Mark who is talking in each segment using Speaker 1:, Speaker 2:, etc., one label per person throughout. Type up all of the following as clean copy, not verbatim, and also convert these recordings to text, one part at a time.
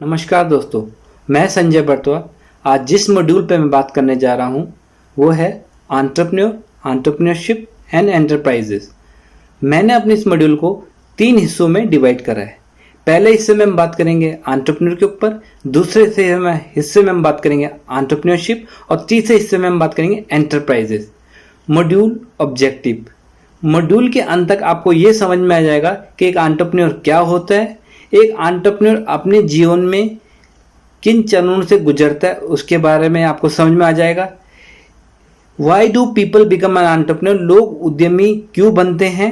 Speaker 1: नमस्कार दोस्तों, मैं संजय बर्तवा। आज जिस मॉड्यूल पे मैं बात करने जा रहा हूँ वो है एंटरप्रेन्योरशिप एंड एंटरप्राइजेस। मैंने अपने इस मॉड्यूल को 3 हिस्सों में डिवाइड करा है। पहले हिस्से में हम बात करेंगे एंटरप्रेन्योर के ऊपर, दूसरे हिस्से में हम बात करेंगे एंटरप्रेन्योरशिप और तीसरे हिस्से में हम बात करेंगे एंटरप्राइजेस। Module objective. मॉड्यूल के अंत तक आपको ये समझ में आ जाएगा कि एक एंटरप्रेन्योर क्या होता है, एक एंटरप्रेन्योर अपने जीवन में किन चरणों से गुजरता है उसके बारे में आपको समझ में आ जाएगा। Why do people become an entrepreneur, लोग उद्यमी क्यों बनते हैं।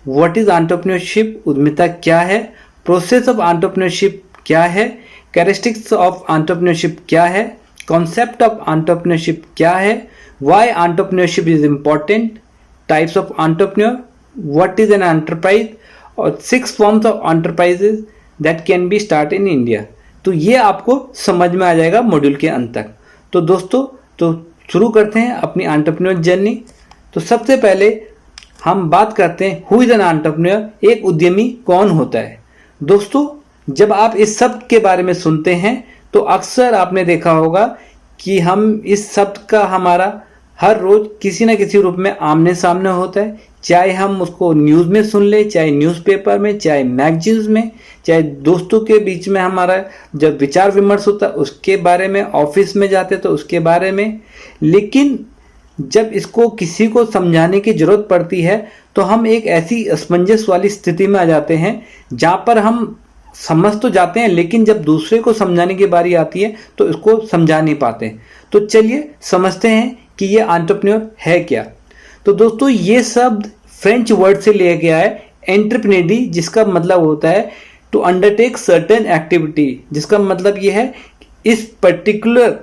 Speaker 1: व्हाट इज एंटरप्रेन्योरशिप, उद्यमिता क्या है। प्रोसेस ऑफ एंटरप्रेन्योरशिप क्या है। कैरेक्टरिस्टिक्स ऑफ एंटरप्रेन्योरशिप क्या है। कॉन्सेप्ट ऑफ एंटरप्रेन्योरशिप क्या है। Why entrepreneurship is important. Types of entrepreneur, what is an enterprise और 6 forms of enterprises that can be start in India. तो ये आपको समझ में आ जाएगा मॉड्यूल के अंत तक। तो दोस्तों, तो शुरू करते हैं अपनी एंटरप्रेन्योर जर्नी। तो सबसे पहले हम बात करते हैं हु इज एन एंटरप्रेन्योर, एक उद्यमी कौन होता है। दोस्तों, जब आप इस शब्द के बारे में सुनते हैं तो अक्सर आपने देखा होगा कि हम इस शब्द का हमारा हर रोज किसी न किसी रूप में आमने सामने होता है। चाहे हम उसको न्यूज़ में सुन ले, चाहे न्यूज़पेपर में, चाहे मैगजीन्स में, चाहे दोस्तों के बीच में हमारा जब विचार विमर्श होता है उसके बारे में, ऑफिस में जाते तो उसके बारे में। लेकिन जब इसको किसी को समझाने की जरूरत पड़ती है तो हम एक ऐसी असमंजस वाली स्थिति में आ जाते हैं जहाँ पर हम समझ तो जाते हैं लेकिन जब दूसरे को समझाने की बारी आती है तो इसको समझा नहीं पाते। तो चलिए समझते हैं कि ये एंटरप्रेन्योर है क्या। तो दोस्तों, ये शब्द फ्रेंच वर्ड से लिया गया है एंटरप्रेन्योरी, जिसका मतलब होता है टू अंडरटेक सर्टेन एक्टिविटी, जिसका मतलब ये है इस पर्टिकुलर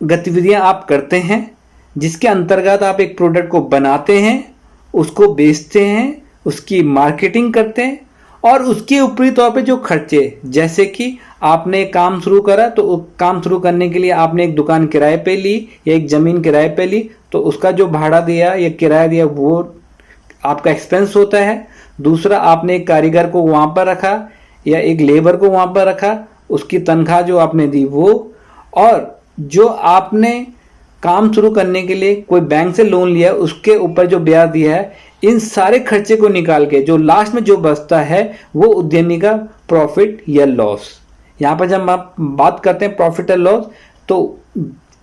Speaker 1: गतिविधियां आप करते हैं जिसके अंतर्गत आप एक प्रोडक्ट को बनाते हैं, उसको बेचते हैं, उसकी मार्केटिंग करते हैं और उसके ऊपरी तौर पे जो खर्चे, जैसे कि आपने काम शुरू करा तो काम शुरू करने के लिए आपने एक दुकान किराए पे ली या एक ज़मीन किराए पे ली, तो उसका जो भाड़ा दिया या किराया दिया वो आपका एक्सपेंस होता है। दूसरा, आपने एक कारीगर को वहाँ पर रखा या एक लेबर को वहाँ पर रखा, उसकी तनख्वाह जो आपने दी वो, और जो आपने काम शुरू करने के लिए कोई बैंक से लोन लिया उसके ऊपर जो ब्याज दिया है, इन सारे खर्चे को निकाल के जो लास्ट में जो बचता है वो उद्यमी का प्रॉफिट या लॉस। यहाँ पर जब आप बात करते हैं प्रॉफिट और लॉस, तो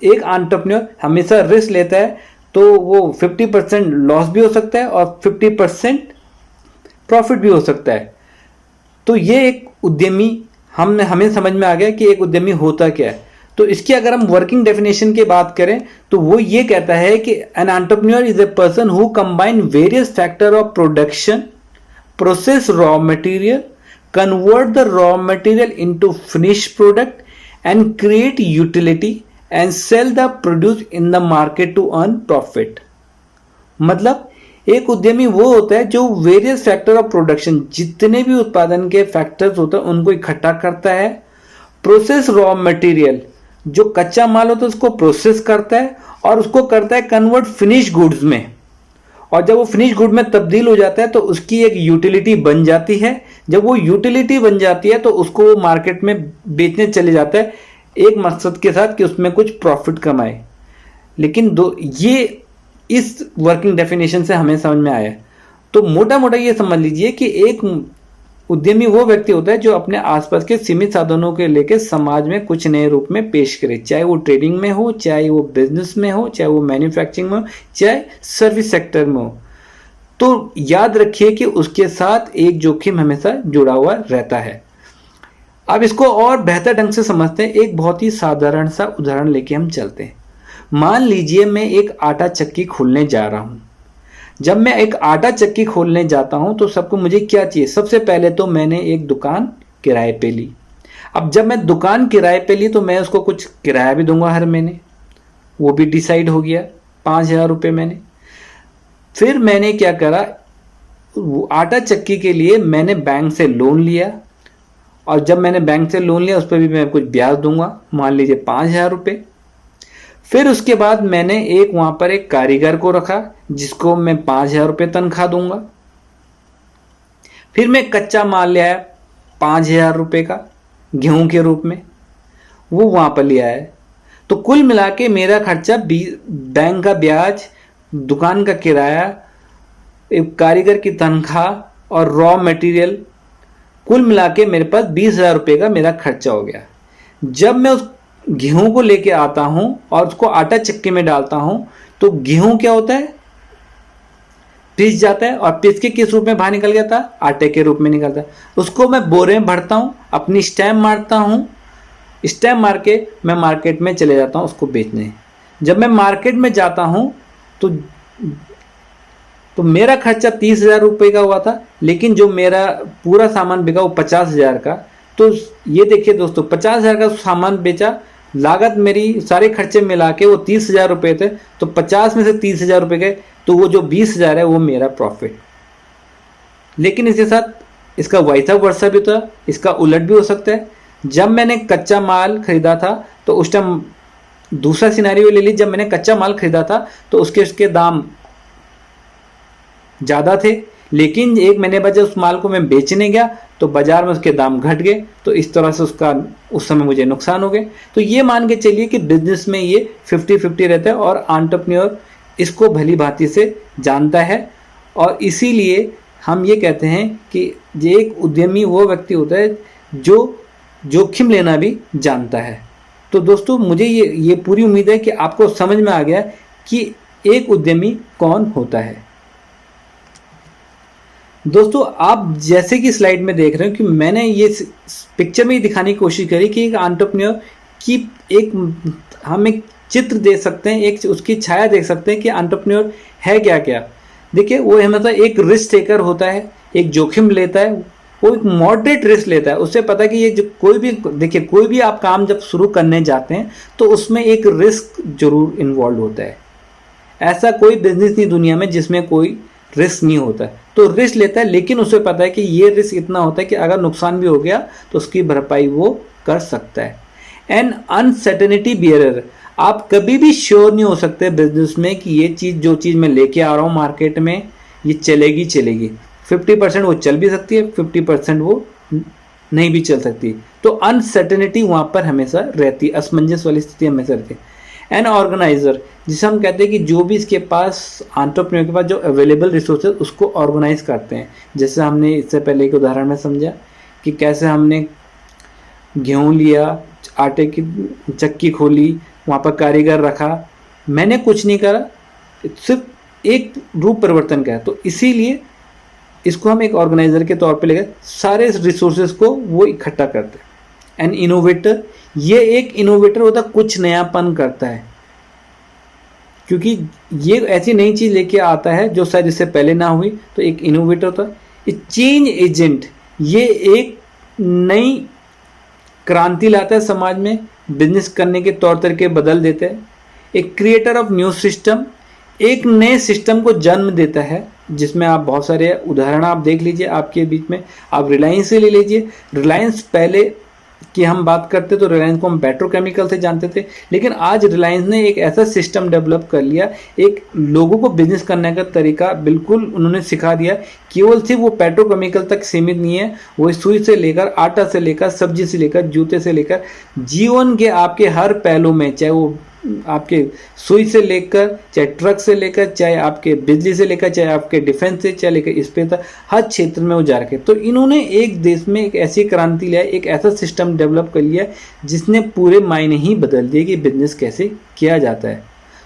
Speaker 1: एक एंटरप्रेन्योर हमेशा रिस्क लेता है, तो वो 50% लॉस भी हो सकता है और 50% प्रॉफिट भी हो सकता है। तो ये एक उद्यमी हमें समझ में आ गया कि एक उद्यमी होता क्या है। तो इसकी अगर हम वर्किंग डेफिनेशन की बात करें तो वो ये कहता है कि an entrepreneur is a person who combine various factor of production, process raw material, convert the raw material into finished product and create utility and sell the produce in the market to earn profit। मतलब एक उद्यमी वो होता है जो various factor of production, जितने भी उत्पादन के फैक्टर्स होते हैं उनको इकट्ठा करता है। प्रोसेस रॉ मटेरियल, जो कच्चा माल होता है उसको प्रोसेस करता है और उसको करता है कन्वर्ट फिनिश गुड्स में, और जब वो फिनिश गुड में तब्दील हो जाता है तो उसकी एक यूटिलिटी बन जाती है। जब वो यूटिलिटी बन जाती है तो उसको वो मार्केट में बेचने चले जाता है एक मकसद के साथ कि उसमें कुछ प्रॉफिट कमाए। लेकिन ये इस वर्किंग डेफिनेशन से हमें समझ में आया। तो मोटा मोटा ये समझ लीजिए कि एक उद्यमी वो व्यक्ति होता है जो अपने आसपास के सीमित साधनों के लेकर समाज में कुछ नए रूप में पेश करे, चाहे वो ट्रेडिंग में हो, चाहे वो बिजनेस में हो, चाहे वो मैन्युफैक्चरिंग में हो, चाहे सर्विस सेक्टर में हो। तो याद रखिए कि उसके साथ एक जोखिम हमेशा जुड़ा हुआ रहता है। अब इसको और बेहतर ढंग से समझते हैं। एक बहुत ही साधारण सा उदाहरण लेके हम चलते हैं। मान लीजिए मैं एक आटा चक्की खोलने जा रहा हूं। जब मैं एक आटा चक्की खोलने जाता हूं तो सबको मुझे क्या चाहिए, सबसे पहले तो मैंने एक दुकान किराए पे ली। अब जब मैं दुकान किराए पे ली तो मैं उसको कुछ किराया भी दूंगा हर महीने, वो भी डिसाइड हो गया, 5,000 रुपये मैंने। फिर मैंने क्या करा, आटा चक्की के लिए मैंने बैंक से लोन लिया, और जब मैंने बैंक से लोन लिया उस पर भी मैं कुछ ब्याज दूंगा, मान लीजिए 5,000 रुपये। फिर उसके बाद मैंने वहां पर एक कारीगर को रखा जिसको मैं 5,000 रुपये तनख्वाह दूंगा। फिर मैं कच्चा माल ले आया 5,000 रुपये का, गेहूं के रूप में, वो वहाँ पर लिया है। तो कुल मिला के मेरा खर्चा बैंक का ब्याज, दुकान का किराया, एक कारीगर की तनख्वाह और रॉ मटेरियल, कुल मिला के मेरे पास 20,000 रुपये का मेरा खर्चा हो गया। जब मैं उस गेहूं को लेके आता हूं और उसको आटा चक्की में डालता हूं तो गेहूं क्या होता है, पिस जाता है, और पिस के किस रूप में बाहर निकल गया था, आटे के रूप में निकलता है। उसको मैं बोरे में भरता हूं, अपनी स्टैम्प मारता हूं, स्टैम्प मार के मैं मार्केट में चले जाता हूं उसको बेचने। जब मैं मार्केट में जाता हूं तो मेरा खर्चा 30,000 रुपये का हुआ था, लेकिन जो मेरा पूरा सामान बिका वो 50,000 का। तो ये देखिए दोस्तों, 50,000 का सामान बेचा, लागत मेरी सारे खर्चे मिला के वो 30,000 रुपये थे, तो 50 में से 30,000 रुपये गए, तो वो जो 20,000 है वो मेरा प्रॉफिट। लेकिन इसके साथ इसका वाइसा वर्सा भी था, इसका उलट भी हो सकता है। जब मैंने कच्चा माल खरीदा था तो उस टाइम दूसरा सिनेरियो ले ली, जब मैंने कच्चा माल खरीदा था तो उसके दाम ज़्यादा थे, लेकिन एक महीने बाद जब उस माल को मैं बेचने गया तो बाजार में उसके दाम घट गए, तो इस तरह से उसका उस समय मुझे नुकसान हो गए। तो ये मान के चलिए कि बिजनेस में ये 50-50 रहता है, और एंटरप्रेन्योर इसको भली भांति से जानता है। और इसीलिए हम ये कहते हैं कि एक उद्यमी वो व्यक्ति होता है जो जोखिम लेना भी जानता है। तो दोस्तों, मुझे ये पूरी उम्मीद है कि आपको समझ में आ गया कि एक उद्यमी कौन होता है। दोस्तों, आप जैसे कि स्लाइड में देख रहे हो कि मैंने ये पिक्चर में ही दिखाने की कोशिश करी कि एक एंटरप्रेन्योर की हम एक चित्र दे सकते हैं, एक उसकी छाया देख सकते हैं कि एंटरप्रेन्योर है क्या क्या। देखिए, वो मतलब एक रिस्क टेकर होता है, एक जोखिम लेता है, वो एक मॉडरेट रिस्क लेता है। उससे पता है कि ये जो कोई भी आप काम जब शुरू करने जाते हैं तो उसमें एक रिस्क जरूर इन्वॉल्व होता है। ऐसा कोई बिजनेस नहीं दुनिया में जिसमें कोई रिस्क नहीं होता है। तो रिस्क लेता है, लेकिन उसे पता है कि ये रिस्क इतना होता है कि अगर नुकसान भी हो गया तो उसकी भरपाई वो कर सकता है। एन अनसर्टेनिटी बियरर, आप कभी भी श्योर नहीं हो सकते बिजनेस में कि ये चीज़, जो चीज़ मैं लेके आ रहा हूँ मार्केट में, ये चलेगी। 50% वो चल भी सकती है, 50% वो नहीं भी चल सकती। तो अनसर्टेनिटी वहाँ पर हमेशा रहती है, असमंजस वाली स्थिति हमेशा रहती है। एन ऑर्गेनाइजर, जिसे हम कहते हैं कि जो भी इसके पास, एंटरप्रेन्योर के पास जो अवेलेबल रिसोर्सेज उसको ऑर्गेनाइज करते हैं। जैसे हमने इससे पहले एक उदाहरण में समझा कि कैसे हमने गेहूँ लिया, आटे की चक्की खोली, वहाँ पर कारीगर रखा, मैंने कुछ नहीं करा, सिर्फ एक रूप परिवर्तन किया। तो इसीलिए इसको हम एक ऑर्गेनाइजर के तौर पे लेकर सारे रिसोर्सेज को वो इकट्ठा करते हैं। एन इनोवेटर, ये एक इनोवेटर होता है, कुछ नयापन करता है, क्योंकि ये ऐसी नई चीज़ लेके आता है जो शायद इससे पहले ना हुई, तो एक इनोवेटर होता है। चेंज एजेंट, ये एक नई क्रांति लाता है समाज में, बिजनेस करने के तौर तरीके बदल देते हैं। एक क्रिएटर ऑफ न्यू सिस्टम, एक नए सिस्टम को जन्म देता है, जिसमें आप बहुत सारे उदाहरण आप देख लीजिए आपके बीच में। आप रिलायंस से ले लीजिए। रिलायंस पहले की हम बात करते तो रिलायंस को हम पेट्रोकेमिकल से जानते थे, लेकिन आज रिलायंस ने एक ऐसा सिस्टम डेवलप कर लिया, एक लोगों को बिजनेस करने का तरीका बिल्कुल उन्होंने सिखा दिया। केवल सिर्फ वो पेट्रोकेमिकल तक सीमित नहीं है, वो सुई से लेकर, आटा से लेकर, सब्जी से लेकर, जूते से लेकर, जीवन के आपके हर पहलू में, चाहे वो आपके सुई से लेकर, चाहे ट्रक से लेकर, चाहे आपके बिजली से लेकर, चाहे आपके डिफेंस से, चाहे लेकर स्पेस तक, हर क्षेत्र में वो जा रखे। तो इन्होंने एक देश में एक ऐसी क्रांति लिया, एक ऐसा सिस्टम डेवलप कर लिया जिसने पूरे मायने ही बदल दिए कि बिजनेस कैसे किया जाता है।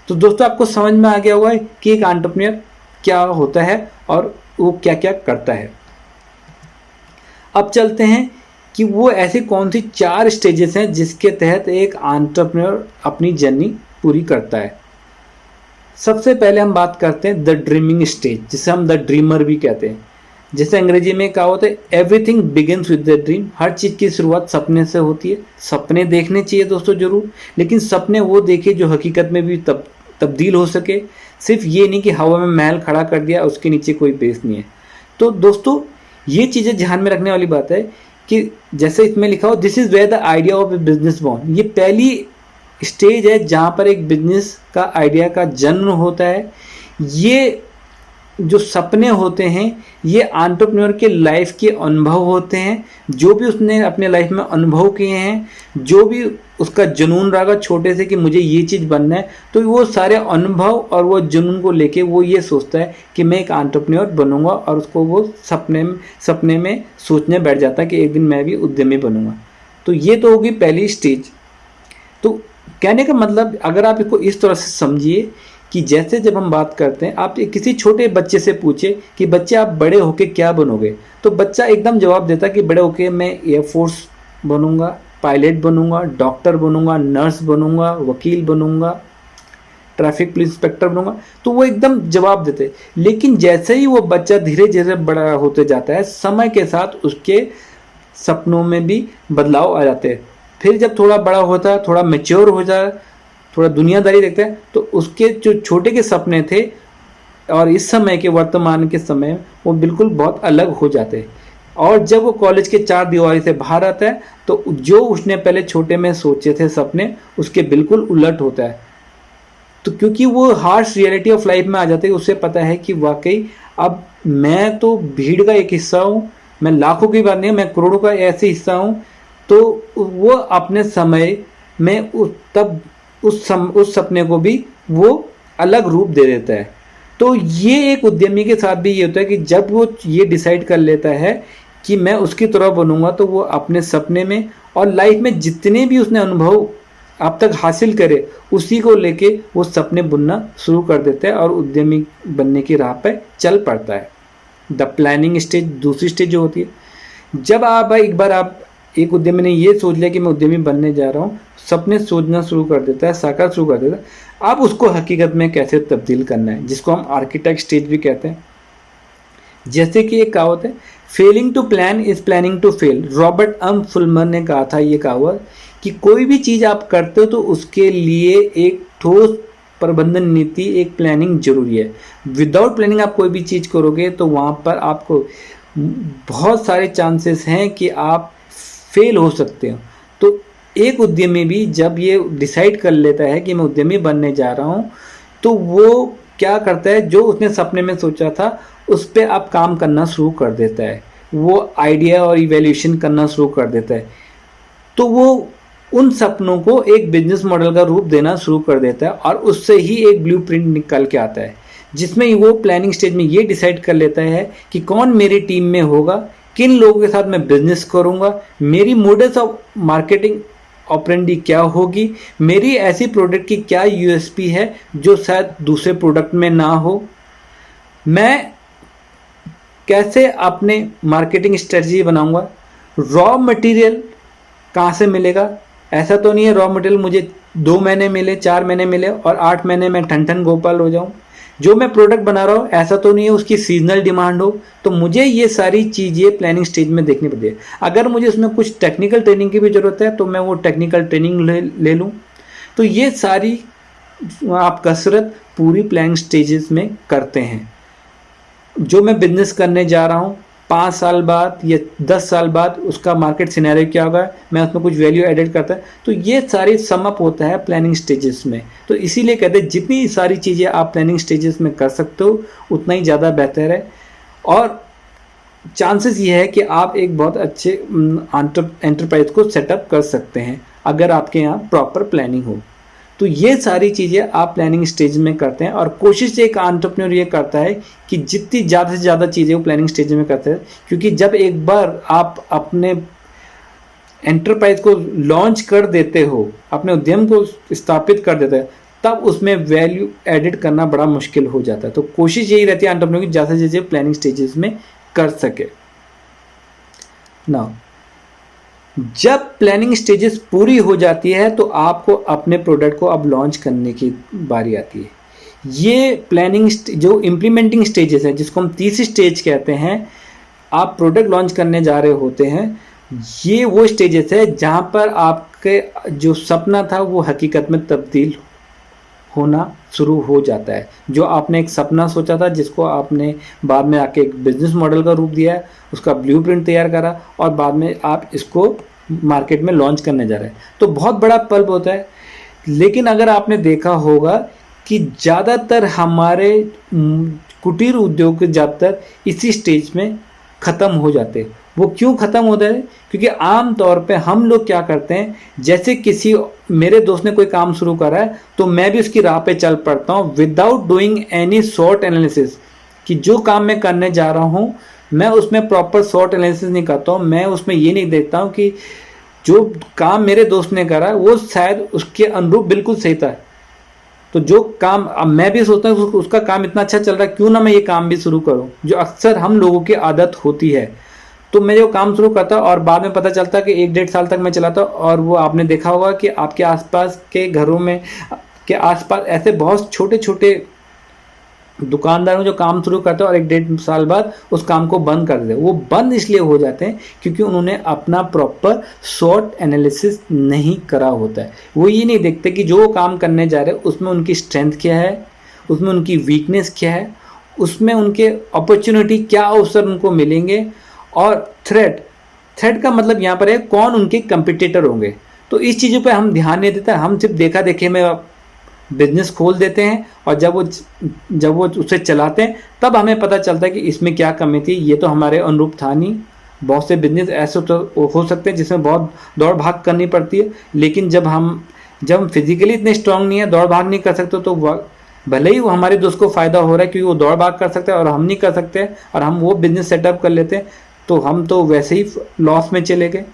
Speaker 1: तो दोस्तों, आपको समझ में आ गया होगा कि एक एंटरप्रेन्योर क्या होता है और वो क्या क्या करता है। अब चलते हैं कि वो ऐसी कौन सी 4 स्टेजेस हैं जिसके तहत एक एंटरप्रेन्योर अपनी जर्नी पूरी करता है। सबसे पहले हम बात करते हैं द ड्रीमिंग स्टेज, जिसे हम द ड्रीमर भी कहते हैं। जैसे अंग्रेजी में कहा होता है, everything begins with the dream, हर चीज़ की शुरुआत सपने से होती है। सपने देखने चाहिए दोस्तों जरूर, लेकिन सपने वो देखिए जो हकीकत में भी तब्दील हो सके। सिर्फ ये नहीं कि हवा में महल खड़ा कर दिया, उसके नीचे कोई बेस नहीं है। तो दोस्तों, ये चीज़ें ध्यान में रखने वाली बात है कि जैसे इसमें लिखा हो, this is where the idea of a business born. ये पहली स्टेज है जहाँ पर एक बिजनेस का आइडिया का जन्म होता है। ये जो सपने होते हैं ये एंटरप्रेन्योर के लाइफ के अनुभव होते हैं, जो भी उसने अपने लाइफ में अनुभव किए हैं, जो भी उसका जुनून रहा छोटे से कि मुझे ये चीज़ बनना है, तो वो सारे अनुभव और वो जुनून को लेके वो ये सोचता है कि मैं एक एंटरप्रेन्योर बनूंगा, और उसको वो सपने में सोचने बैठ जाता है कि एक दिन मैं भी उद्यमी बनूंगा। तो ये तो होगी पहली स्टेज। तो कहने का मतलब अगर आप इसको इस तरह से समझिए कि जैसे जब हम बात करते हैं, आप किसी छोटे बच्चे से पूछे कि बच्चे आप बड़े होके क्या बनोगे, तो बच्चा एकदम जवाब देता कि बड़े होके मैं एयरफोर्स बनूंगा, पायलट बनूंगा, डॉक्टर बनूंगा, नर्स बनूंगा, वकील बनूंगा, ट्रैफिक पुलिस इंस्पेक्टर बनूंगा। तो वो एकदम जवाब देते। लेकिन जैसे ही वो बच्चा धीरे धीरे बड़ा होते जाता है, समय के साथ उसके सपनों में भी बदलाव आ जाते हैं। फिर जब थोड़ा बड़ा होता है, थोड़ा मेच्योर हो जाए, थोड़ा दुनियादारी देखता है, तो उसके जो छोटे के सपने थे और इस समय के वर्तमान के समय वो बिल्कुल बहुत अलग हो जाते हैं। और जब वो कॉलेज के चार दीवारी से बाहर आता है तो जो उसने पहले छोटे में सोचे थे सपने, उसके बिल्कुल उलट होता है। तो क्योंकि वो हार्श रियलिटी ऑफ लाइफ में आ जाते हैं, उसे पता है कि वाकई अब मैं तो भीड़ का एक हिस्सा हूँ, मैं लाखों की बात नहीं, मैं करोड़ों का ऐसे हिस्सा हूँ। तो वो अपने समय में उस सपने को भी वो अलग रूप दे देता है। तो ये एक उद्यमी के साथ भी ये होता है कि जब वो ये डिसाइड कर लेता है कि मैं उसकी तरह बनूंगा, तो वो अपने सपने में और लाइफ में जितने भी उसने अनुभव अब तक हासिल करे, उसी को लेके वो सपने बुनना शुरू कर देता है और उद्यमी बनने की राह पे चल पड़ता है। द प्लानिंग स्टेज दूसरी स्टेज जो होती है, जब आप एक उद्यमी ने ये सोच लिया कि मैं उद्यमी बनने जा रहा हूँ, सपने सोचना शुरू कर देता है, साकार शुरू कर देता है। अब उसको हकीकत में कैसे तब्दील करना है, जिसको हम आर्किटेक्ट स्टेज भी कहते हैं। जैसे कि एक कहावत है, failing to plan is planning to fail. Robert Fulmer ने कहा था ये कहावत कि कोई भी चीज़ आप करते हो तो उसके लिए एक ठोस प्रबंधन नीति, एक प्लानिंग जरूरी है। विदाउट प्लानिंग आप कोई भी चीज़ करोगे तो वहाँ पर आपको बहुत सारे चांसेस हैं कि आप फेल हो सकते हो। तो एक उद्यमी भी जब ये डिसाइड कर लेता है कि मैं उद्यमी बनने जा रहा हूँ, तो वो क्या करता है, जो उसने सपने में सोचा था उस पर आप काम करना शुरू कर देता है, वो आइडिया और इवैल्यूएशन करना शुरू कर देता है। तो वो उन सपनों को एक बिजनेस मॉडल का रूप देना शुरू कर देता है और उससे ही एक ब्लूप्रिंट निकल के आता है, जिसमें वो प्लानिंग स्टेज में ये डिसाइड कर लेता है कि कौन मेरी टीम में होगा, किन लोगों के साथ मैं बिजनेस करूंगा, मेरी मोडल्स ऑफ मार्केटिंग ऑपरेंडी क्या होगी, मेरी ऐसी प्रोडक्ट की क्या यूएसपी है जो शायद दूसरे प्रोडक्ट में ना हो, मैं कैसे अपने मार्केटिंग स्ट्रेटजी बनाऊंगा, रॉ मटेरियल कहाँ से मिलेगा। ऐसा तो नहीं है रॉ मटेरियल मुझे 2 महीने मिले, 4 महीने मिले और 8 महीने में ठन गोपाल हो जाऊं। जो मैं प्रोडक्ट बना रहा हूँ ऐसा तो नहीं है उसकी सीजनल डिमांड हो। तो मुझे ये सारी चीज़ें प्लानिंग स्टेज में देखनी पड़ती है। अगर मुझे उसमें कुछ टेक्निकल ट्रेनिंग की भी ज़रूरत है तो मैं वो टेक्निकल ट्रेनिंग ले लूँ। तो ये सारी आप कसरत पूरी प्लानिंग स्टेजेस में करते हैं। जो मैं बिजनेस करने जा रहा हूँ 5 साल बाद या 10 साल बाद उसका मार्केट सिनेरियो क्या होगा, मैं उसमें कुछ वैल्यू एडेड करता है, तो ये सारी समअप होता है प्लानिंग स्टेजेस में। तो इसीलिए कहते हैं जितनी सारी चीज़ें आप प्लानिंग स्टेजेस में कर सकते हो उतना ही ज़्यादा बेहतर है और चांसेस ये है कि आप एक बहुत अच्छे एंटरप्राइज को सेटअप कर सकते हैं अगर आपके यहाँ प्रॉपर प्लानिंग हो। तो ये सारी चीज़ें आप प्लानिंग स्टेज में करते हैं और कोशिश एक एंटरप्रेन्योर ये करता है कि जितनी ज़्यादा से ज़्यादा चीज़ें वो प्लानिंग स्टेज में करते हैं, क्योंकि जब एक बार आप अपने एंटरप्राइज को लॉन्च कर देते हो, अपने उद्यम को स्थापित कर देते हैं, तब उसमें वैल्यू एडिड करना बड़ा मुश्किल हो जाता है। तो कोशिश यही रहती है एंटरप्रेन्योर की ज़्यादा से ज़्यादा प्लानिंग स्टेजेस में कर सके। नाउ जब प्लानिंग स्टेजेस पूरी हो जाती है तो आपको अपने प्रोडक्ट को अब लॉन्च करने की बारी आती है। ये प्लानिंग जो इम्प्लीमेंटिंग स्टेजेस है, जिसको हम तीसरी स्टेज कहते हैं, आप प्रोडक्ट लॉन्च करने जा रहे होते हैं, ये वो स्टेजेस है जहाँ पर आपके जो सपना था वो हकीकत में तब्दील होना शुरू हो जाता है। जो आपने एक सपना सोचा था जिसको आपने बाद में आके एक बिजनेस मॉडल का रूप दिया है, उसका ब्लूप्रिंट तैयार करा और बाद में आप इसको मार्केट में लॉन्च करने जा रहे हैं, तो बहुत बड़ा पल्ब होता है। लेकिन अगर आपने देखा होगा कि ज़्यादातर हमारे कुटीर उद्योग ज़्यादातर इसी स्टेज में ख़त्म हो जाते हैं। वो क्यों ख़त्म होता है? क्योंकि आम तौर पे हम लोग क्या करते हैं, जैसे किसी मेरे दोस्त ने कोई काम शुरू करा है तो मैं भी उसकी राह पे चल पड़ता हूँ without doing any short analysis, कि जो काम मैं करने जा रहा हूँ मैं उसमें प्रॉपर शॉर्ट एनालिसिस नहीं करता हूँ। मैं उसमें ये नहीं देखता हूँ कि जो काम मेरे दोस्त ने करा वो शायद उसके अनुरूप बिल्कुल सही था, तो जो काम अब मैं भी सोचता हूँ उसका काम इतना अच्छा चल रहा है, क्यों ना मैं ये काम भी शुरू करूँ, जो अक्सर हम लोगों की आदत होती है। तो मैं जो काम शुरू करता और बाद में पता चलता कि 1-1.5 साल तक मैं चलाता, और वो आपने देखा होगा कि आपके आसपास के घरों में के आसपास ऐसे बहुत छोटे छोटे दुकानदार जो काम शुरू करते हैं और 1-1.5 साल बाद उस काम को बंद कर देते हैं। वो बंद इसलिए हो जाते हैं क्योंकि उन्होंने अपना प्रॉपर शॉर्ट एनालिसिस नहीं करा होता है। वो ये नहीं देखते कि जो वो काम करने जा रहे हैं उसमें उनकी स्ट्रेंथ क्या है, उसमें उनकी वीकनेस क्या है, उसमें उनके अपॉर्चुनिटी क्या अवसर उनको मिलेंगे, और थ्रेट का मतलब यहाँ पर है कौन उनके कंपिटिटर होंगे। तो इस चीज़ों पे हम ध्यान नहीं देते, हम सिर्फ देखा देखे में बिजनेस खोल देते हैं, और जब वो उसे चलाते हैं तब हमें पता चलता है कि इसमें क्या कमी थी, ये तो हमारे अनुरूप था नहीं। बहुत से बिजनेस ऐसे तो हो सकते हैं जिसमें बहुत दौड़ भाग करनी पड़ती है, लेकिन जब हम फिजिकली इतने स्ट्रांग नहीं है, दौड़ भाग नहीं कर सकते, तो भले ही वो हमारे दोस्त को फ़ायदा हो रहा है क्योंकि वो दौड़ भाग कर सकते हैं और हम नहीं कर सकते, और हम वो बिजनेस सेटअप कर लेते हैं तो हम तो वैसे ही लॉस में चले गए।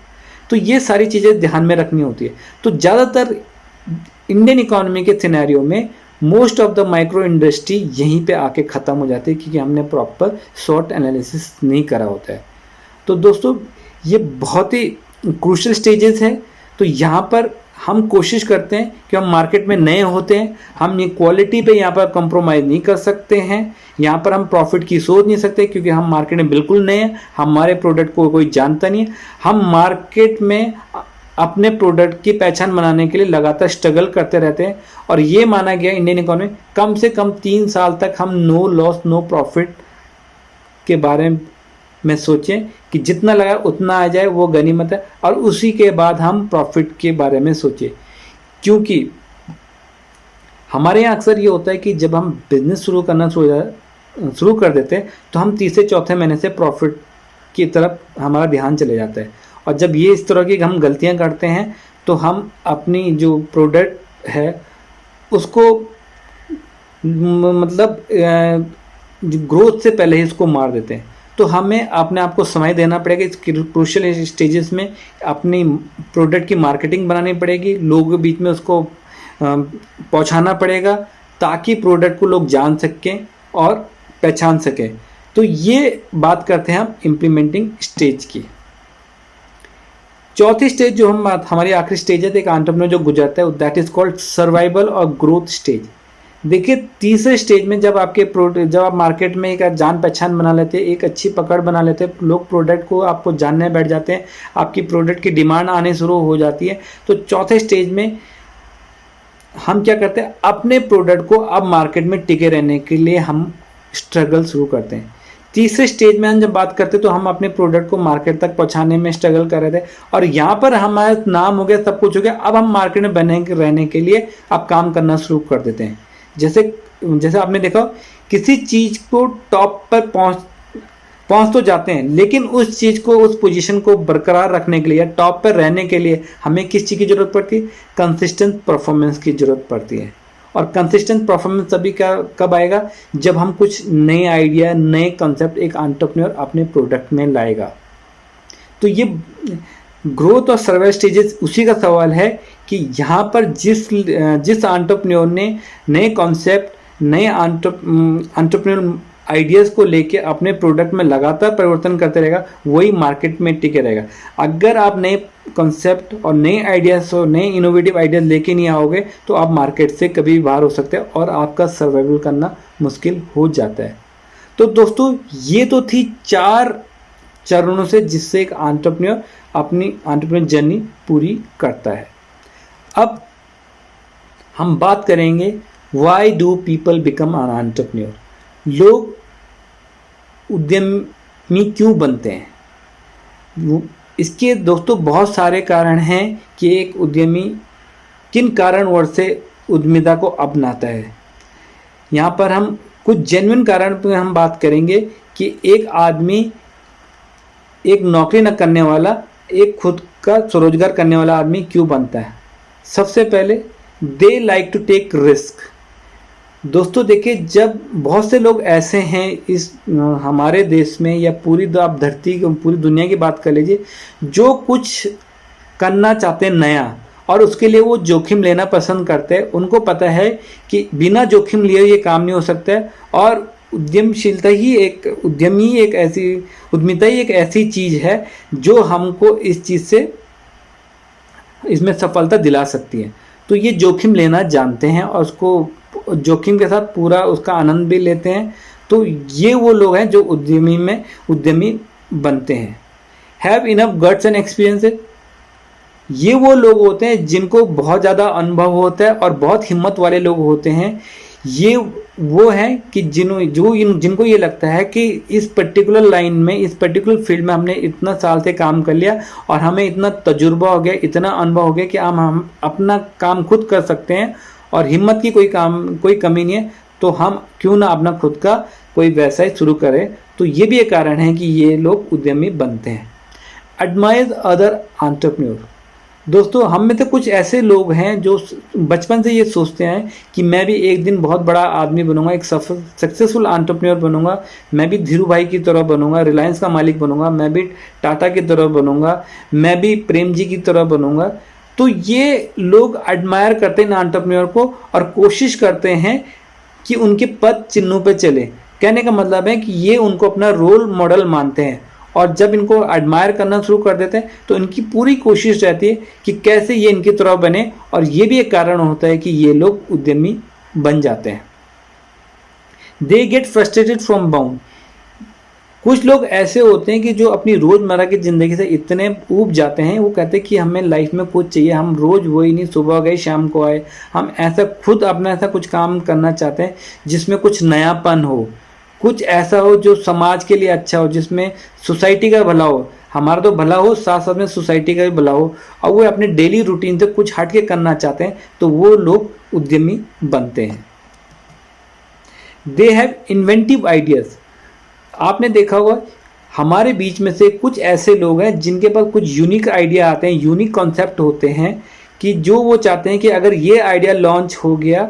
Speaker 1: तो ये सारी चीज़ें ध्यान में रखनी होती है। तो ज़्यादातर इंडियन इकोनॉमी के सिनेरियो में most of the micro industry यहीं पे आके ख़त्म हो जाती है क्योंकि हमने प्रॉपर शॉर्ट एनालिसिस नहीं करा होता है। तो दोस्तों ये बहुत ही क्रूशियल स्टेजेस हैं। तो यहाँ पर हम कोशिश करते हैं कि हम मार्केट में नए होते हैं, हम ये क्वालिटी पे यहाँ पर कंप्रोमाइज़ नहीं कर सकते हैं, यहाँ पर हम प्रॉफिट की सोच नहीं सकते क्योंकि हम मार्केट में बिल्कुल नए हैं, हमारे प्रोडक्ट को कोई जानता नहीं है। हम मार्केट में अपने प्रोडक्ट की पहचान बनाने के लिए लगातार स्ट्रगल करते रहते हैं, और ये माना गया इंडियन इकोनॉमी कम से कम 3 साल तक हम नो लॉस नो प्रॉफिट के बारे में सोचें कि जितना लगा उतना आ जाए वो गनीमत है, और उसी के बाद हम प्रॉफिट के बारे में सोचें। क्योंकि हमारे यहाँ अक्सर ये होता है कि जब हम बिजनेस शुरू करना शुरू कर देते हैं तो हम तीसरे चौथे महीने से प्रॉफिट की तरफ हमारा ध्यान चले जाता है, और जब ये इस तरह की हम गलतियां करते हैं तो हम अपनी जो प्रोडक्ट है उसको मतलब ग्रोथ से पहले ही उसको मार देते हैं। तो हमें अपने आप को समय देना पड़ेगा इस क्रूशियल स्टेजेस में, अपनी प्रोडक्ट की मार्केटिंग बनानी पड़ेगी, लोगों के बीच में उसको पहुंचाना पड़ेगा ताकि प्रोडक्ट को लोग जान सकें और पहचान सकें। तो ये बात करते हैं हम इम्प्लीमेंटिंग स्टेज की। चौथी स्टेज जो हमारी आखिरी स्टेज है एक एंटरप्रेन्योर जो गुजरता है, दैट इज कॉल्ड सर्वाइवल और ग्रोथ स्टेज। देखिए तीसरे स्टेज में जब आप मार्केट में एक जान पहचान बना लेते हैं, एक अच्छी पकड़ बना लेते हैं, लोग प्रोडक्ट को आपको जानने बैठ जाते हैं, आपकी प्रोडक्ट की डिमांड आने शुरू हो जाती है, तो चौथे स्टेज में हम क्या करते हैं, अपने प्रोडक्ट को अब मार्केट में टिके रहने के लिए हम स्ट्रगल शुरू करते हैं। तीसरे स्टेज में हम जब बात करते हैं तो हम अपने प्रोडक्ट को मार्केट तक पहुंचाने में स्ट्रगल कर रहे थे, और यहाँ पर हमारा नाम हो गया, सब कुछ हो गया, अब हम मार्केट में बने रहने के लिए अब काम करना शुरू कर देते हैं। जैसे आपने देखा किसी चीज़ को टॉप पर पहुंच तो जाते हैं, लेकिन उस चीज़ को उस पोजीशन को बरकरार रखने के लिए या टॉप पर रहने के लिए हमें किस चीज़ की ज़रूरत पड़ती है, कंसिस्टेंट परफॉर्मेंस की ज़रूरत पड़ती है। और कंसिस्टेंट परफॉर्मेंस तभी कब आएगा, जब हम कुछ नए आइडिया नए कॉन्सेप्ट एक एंटरप्रेन्योर अपने प्रोडक्ट में लाएगा। तो ये ग्रोथ और सर्वाइवल स्टेजेस उसी का सवाल है कि यहाँ पर जिस एंटरप्रेन्योर ने नए कॉन्सेप्ट नए एंटरप्रेन्योर आइडियाज़ को लेके अपने प्रोडक्ट में लगातार परिवर्तन करते रहेगा, वही मार्केट में टिके रहेगा। अगर आप नए कॉन्सेप्ट और नए आइडियाज़ और नए इनोवेटिव आइडियाज़ लेके नहीं आओगे तो आप मार्केट से कभी बाहर हो सकते हैं और आपका सर्वाइवल करना मुश्किल हो जाता है। तो दोस्तों ये तो थी 4 चरणों से जिससे एक एंटरप्रेन्योर अपनी एंटरप्रेन्योर जर्नी पूरी करता है। अब हम बात करेंगे why do people become an entrepreneur, लोग उद्यमी क्यों बनते हैं। इसके दोस्तों बहुत सारे कारण हैं कि एक उद्यमी किन कारणवश से उद्यमिता को अपनाता है। यहाँ पर हम कुछ जेन्युइन कारण पे हम बात करेंगे कि एक आदमी, एक नौकरी न करने वाला, एक खुद का स्वरोजगार करने वाला आदमी क्यों बनता है। सबसे पहले, they like to take risk. दोस्तों देखिए, जब बहुत से लोग ऐसे हैं इस हमारे देश में या पूरी आप धरती पूरी दुनिया की बात कर लीजिए, जो कुछ करना चाहते हैं नया और उसके लिए वो जोखिम लेना पसंद करते हैं। उनको पता है कि बिना जोखिम लिए ये काम नहीं हो सकता है, और उद्यमशीलता ही एक उद्यमिता ही एक ऐसी चीज़ है जो हमको इस चीज़ से, इसमें सफलता दिला सकती है। तो ये जोखिम लेना जानते हैं और उसको जोखिम के साथ पूरा उसका आनंद भी लेते हैं। तो ये वो लोग हैं जो उद्यमी बनते हैं। Have enough guts and experiences. ये वो लोग होते हैं जिनको बहुत ज़्यादा अनुभव होता है और बहुत हिम्मत वाले लोग होते हैं। ये वो हैं कि जिनको ये लगता है कि इस पर्टिकुलर लाइन में, इस पर्टिकुलर फील्ड में हमने इतना साल से काम कर लिया और हमें इतना तजुर्बा हो गया, इतना अनुभव हो गया कि हम अपना काम खुद कर सकते हैं और हिम्मत की कोई कमी नहीं है, तो हम क्यों ना अपना खुद का कोई व्यवसाय शुरू करें। तो ये भी एक कारण है कि ये लोग उद्यमी बनते हैं। Admire other entrepreneur. दोस्तों, हम में तो कुछ ऐसे लोग हैं जो बचपन से ये सोचते हैं कि मैं भी एक दिन बहुत बड़ा आदमी बनूंगा, एक सक्सेसफुल एंटरप्रेन्योर बनूंगा, मैं भी धीरू भाई की तरह बनूंगा, रिलायंस का मालिक बनूंगा, मैं भी टाटा की तरह बनूंगा, मैं भी प्रेम जी की तरह बनूंगा। तो ये लोग एडमायर करते हैं एंटरप्रेन्योर को और कोशिश करते हैं कि उनके पद चिन्हों पे चले। कहने का मतलब है कि ये उनको अपना रोल मॉडल मानते हैं, और जब इनको एडमायर करना शुरू कर देते हैं तो इनकी पूरी कोशिश रहती है कि कैसे ये इनकी तरह बने, और ये भी एक कारण होता है कि ये लोग उद्यमी बन जाते हैं। They get frustrated from bound. कुछ लोग ऐसे होते हैं कि जो अपनी रोज़मर्रा की ज़िंदगी से इतने ऊब जाते हैं, वो कहते हैं कि हमें लाइफ में कुछ चाहिए, हम रोज़ वही नहीं, सुबह गए शाम को आए, हम ऐसा खुद अपना ऐसा कुछ काम करना चाहते हैं जिसमें कुछ नयापन हो, कुछ ऐसा हो जो समाज के लिए अच्छा हो, जिसमें सोसाइटी का भला हो। हमारा तो भला हो, साथ साथ में सोसाइटी का भी भला हो, और वो अपने डेली रूटीन से कुछ हट के करना चाहते हैं, तो वो लोग उद्यमी बनते हैं। They have inventive ideas. आपने देखा होगा हमारे बीच में से कुछ ऐसे लोग हैं जिनके पास कुछ यूनिक आइडिया आते हैं, यूनिक कॉन्सेप्ट होते हैं, कि जो वो चाहते हैं कि अगर ये आइडिया लॉन्च हो गया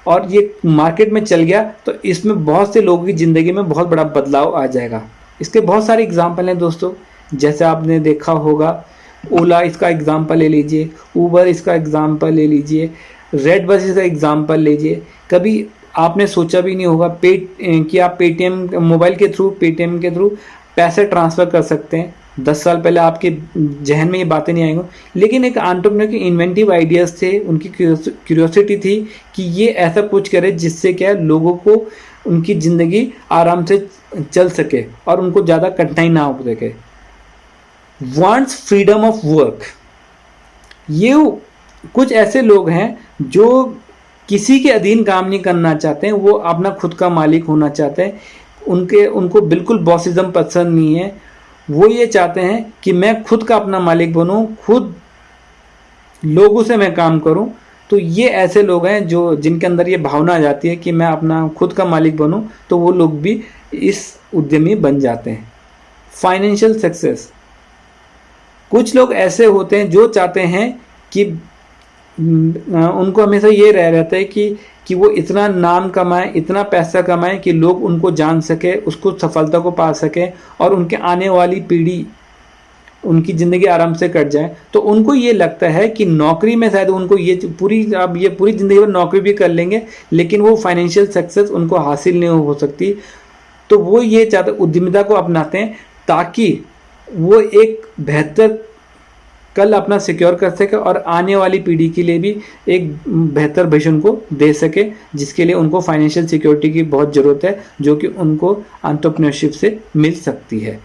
Speaker 1: और ये मार्केट में चल गया तो इसमें बहुत से लोगों की ज़िंदगी में बहुत बड़ा बदलाव आ जाएगा। इसके बहुत सारे एग्जाम्पल हैं दोस्तों, जैसे आपने देखा होगा ओला इसका एग्जाम्पल ले लीजिए, ऊबर इसका एग्जाम्पल ले लीजिए, रेड बस इसका एग्जाम्पल लीजिए। कभी आपने सोचा भी नहीं होगा कि आप पेटीएम मोबाइल के थ्रू, पेटीएम के थ्रू पैसे ट्रांसफ़र कर सकते हैं। 10 साल पहले आपके जहन में ये बातें नहीं आएंगी, लेकिन एक एंटरप्रेन्योर के इन्वेंटिव आइडियाज़ थे, उनकी क्यूरियोसिटी थी कि ये ऐसा कुछ करे जिससे क्या लोगों को उनकी ज़िंदगी आराम से चल सके और उनको ज़्यादा कठिनाई ना हो सके। Wants freedom of work. ये कुछ ऐसे लोग हैं जो किसी के अधीन काम नहीं करना चाहते हैं, वो अपना खुद का मालिक होना चाहते हैं। उनको बिल्कुल बॉसिज्म पसंद नहीं है। वो ये चाहते हैं कि मैं खुद का अपना मालिक बनूं, खुद लोगों से मैं काम करूं। तो ये ऐसे लोग हैं जो जिनके अंदर ये भावना आ जाती है कि मैं अपना खुद का मालिक बनूं, तो वो लोग भी इस उद्यमी बन जाते हैं। Financial success. कुछ लोग ऐसे होते हैं जो चाहते हैं कि उनको हमेशा ये रहता है कि वो इतना नाम कमाएं, इतना पैसा कमाएं कि लोग उनको जान सके, उसको सफलता को पा सके और उनके आने वाली पीढ़ी, उनकी ज़िंदगी आराम से कट जाए। तो उनको ये लगता है कि नौकरी में शायद उनको ये पूरी ज़िंदगी भर नौकरी भी कर लेंगे, लेकिन वो फाइनेंशियल सक्सेस उनको हासिल नहीं हो सकती। तो वो ये चाहते उद्यमिता को अपनाते हैं ताकि वो एक बेहतर कल अपना सिक्योर कर सके और आने वाली पीढ़ी के लिए भी एक बेहतर भविष्य उनको दे सके, जिसके लिए उनको फाइनेंशियल सिक्योरिटी की बहुत ज़रूरत है, जो कि उनको एंटरप्रेन्योरशिप से मिल सकती है।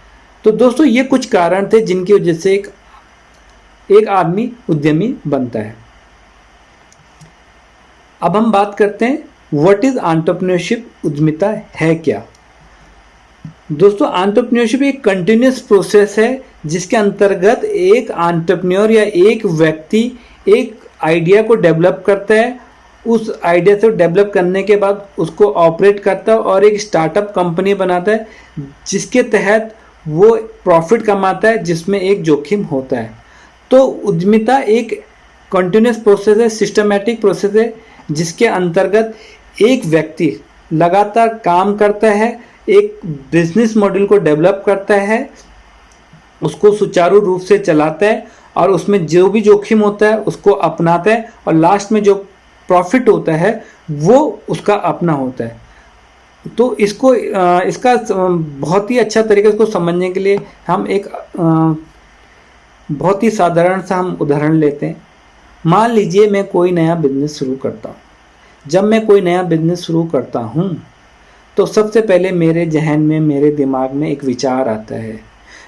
Speaker 1: तो दोस्तों, ये कुछ कारण थे जिनकी वजह से एक आदमी उद्यमी बनता है। अब हम बात करते हैं व्हाट इज एंटरप्रेन्योरशिप, उद्यमिता है क्या। दोस्तों, एंटरप्रेन्योरशिप एक कंटिन्यूस प्रोसेस है जिसके अंतर्गत एक एंटरप्रेन्योर या एक व्यक्ति एक आइडिया को डेवलप करता है उस आइडिया से डेवलप करने के बाद उसको ऑपरेट करता है और एक स्टार्टअप कंपनी बनाता है, जिसके तहत वो प्रॉफिट कमाता है, जिसमें एक जोखिम होता है। तो उद्यमिता एक कंटिन्यूस प्रोसेस है, सिस्टमैटिक प्रोसेस है, जिसके अंतर्गत एक व्यक्ति लगातार काम करता है, एक बिजनेस मॉडल को डेवलप करता है, उसको सुचारू रूप से चलाता है और उसमें जो भी जोखिम होता है उसको अपनाता है, और लास्ट में जो प्रॉफिट होता है वो उसका अपना होता है। तो इसको इसका बहुत ही अच्छा तरीके से समझने के लिए हम एक बहुत ही साधारण सा हम उदाहरण लेते हैं। मान लीजिए मैं कोई नया बिजनेस शुरू करता हूँ। जब मैं कोई नया बिजनेस शुरू करता हूँ तो सबसे पहले मेरे जहन में, मेरे दिमाग में एक विचार आता है।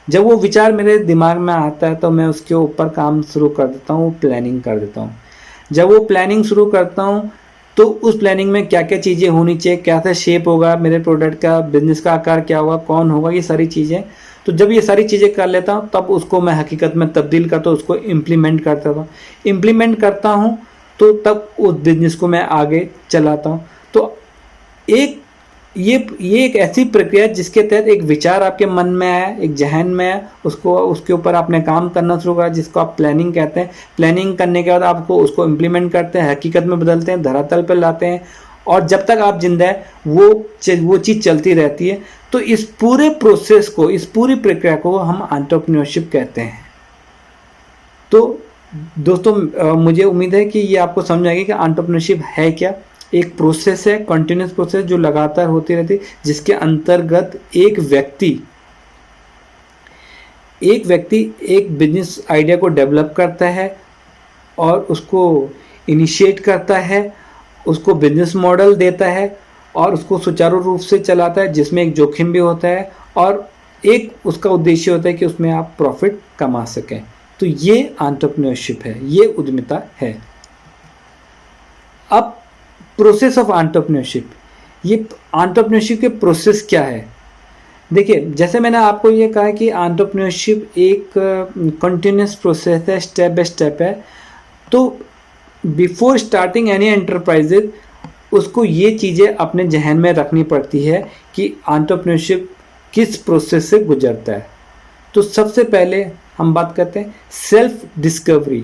Speaker 1: जब वो विचार मेरे दिमाग में आता है तो मैं उसके ऊपर काम शुरू कर देता हूँ, प्लानिंग कर देता हूँ। जब वो प्लानिंग शुरू करता हूँ तो उस प्लानिंग में क्या क्या चीज़ें होनी चाहिए, कैसा शेप होगा मेरे प्रोडक्ट का, बिजनेस का आकार क्या होगा, कौन होगा, ये सारी चीज़ें। तो जब ये सारी चीज़ें कर लेता हूँ तब उसको मैं हकीकत में तब्दील करता हूँ, उसको इम्प्लीमेंट करता हूँ। इम्प्लीमेंट करता हूँ तो तब उस बिजनेस को मैं आगे चलाता हूँ। तो एक ये एक ऐसी प्रक्रिया है जिसके तहत एक विचार आपके मन में आया, एक जहन में है, उसके ऊपर आपने काम करना शुरू करा, जिसको आप प्लानिंग कहते हैं। प्लानिंग करने के बाद आपको उसको इम्प्लीमेंट करते हैं, हकीकत में बदलते हैं, धरातल पर लाते हैं, और जब तक आप जिंदा है वो चीज़ चलती रहती है। तो इस पूरे प्रोसेस को, इस पूरी प्रक्रिया को हम एंटरप्रेन्योरशिप कहते हैं। तो दोस्तों मुझे उम्मीद है कि ये आपको समझ आएगी कि एंटरप्रेन्योरशिप है क्या। एक प्रोसेस है, कंटिन्यूस प्रोसेस जो लगातार होती रहती है, जिसके अंतर्गत एक व्यक्ति एक बिजनेस आइडिया को डेवलप करता है और उसको इनिशिएट करता है, उसको बिजनेस मॉडल देता है और उसको सुचारू रूप से चलाता है, जिसमें एक जोखिम भी होता है और एक उसका उद्देश्य होता है कि उसमें आप प्रॉफिट कमा सकें। तो ये एंटरप्रेन्योरशिप है, ये उद्यमिता है। अब प्रोसेस ऑफ एंटरप्रेन्योरशिप, ये एंटरप्रेन्योरशिप के प्रोसेस क्या है। देखिए, जैसे मैंने आपको ये कहा कि एंटरप्रेन्योरशिप एक कंटिन्यूस प्रोसेस है, स्टेप बाय स्टेप है। तो बिफोर स्टार्टिंग एनी एंटरप्राइजेज उसको ये चीज़ें अपने जहन में रखनी पड़ती है कि एंटरप्रेन्योरशिप किस प्रोसेस से गुजरता है। तो सबसे पहले हम बात करते हैं सेल्फ डिस्कवरी।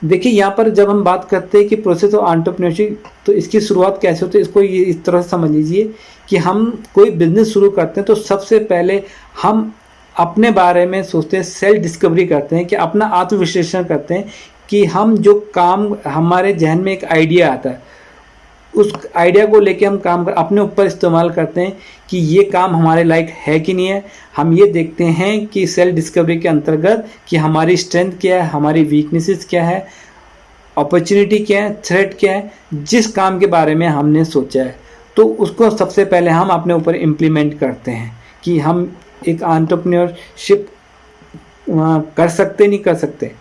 Speaker 1: देखिए, यहाँ पर जब हम बात करते हैं कि प्रोसेस ऑफ एंटरप्रेन्योरशिप, तो इसकी शुरुआत कैसे होती है, इसको ये इस तरह से समझ लीजिए कि हम कोई बिजनेस शुरू करते हैं तो सबसे पहले हम अपने बारे में सोचते हैं, सेल्फ डिस्कवरी करते हैं, कि अपना आत्मविश्लेषण करते हैं कि हम जो काम, हमारे जहन में एक आइडिया आता है, उस आइडिया को लेके हम काम अपने ऊपर इस्तेमाल करते हैं कि ये काम हमारे लायक है कि नहीं है। हम ये देखते हैं कि सेल्फ डिस्कवरी के अंतर्गत कि हमारी स्ट्रेंथ क्या है, हमारी वीकनेसेस क्या है, अपॉर्चुनिटी क्या है, थ्रेट क्या है, जिस काम के बारे में हमने सोचा है। तो उसको सबसे पहले हम अपने ऊपर इम्प्लीमेंट करते हैं कि हम एक एंटरप्रेन्योरशिप कर सकते नहीं कर सकते।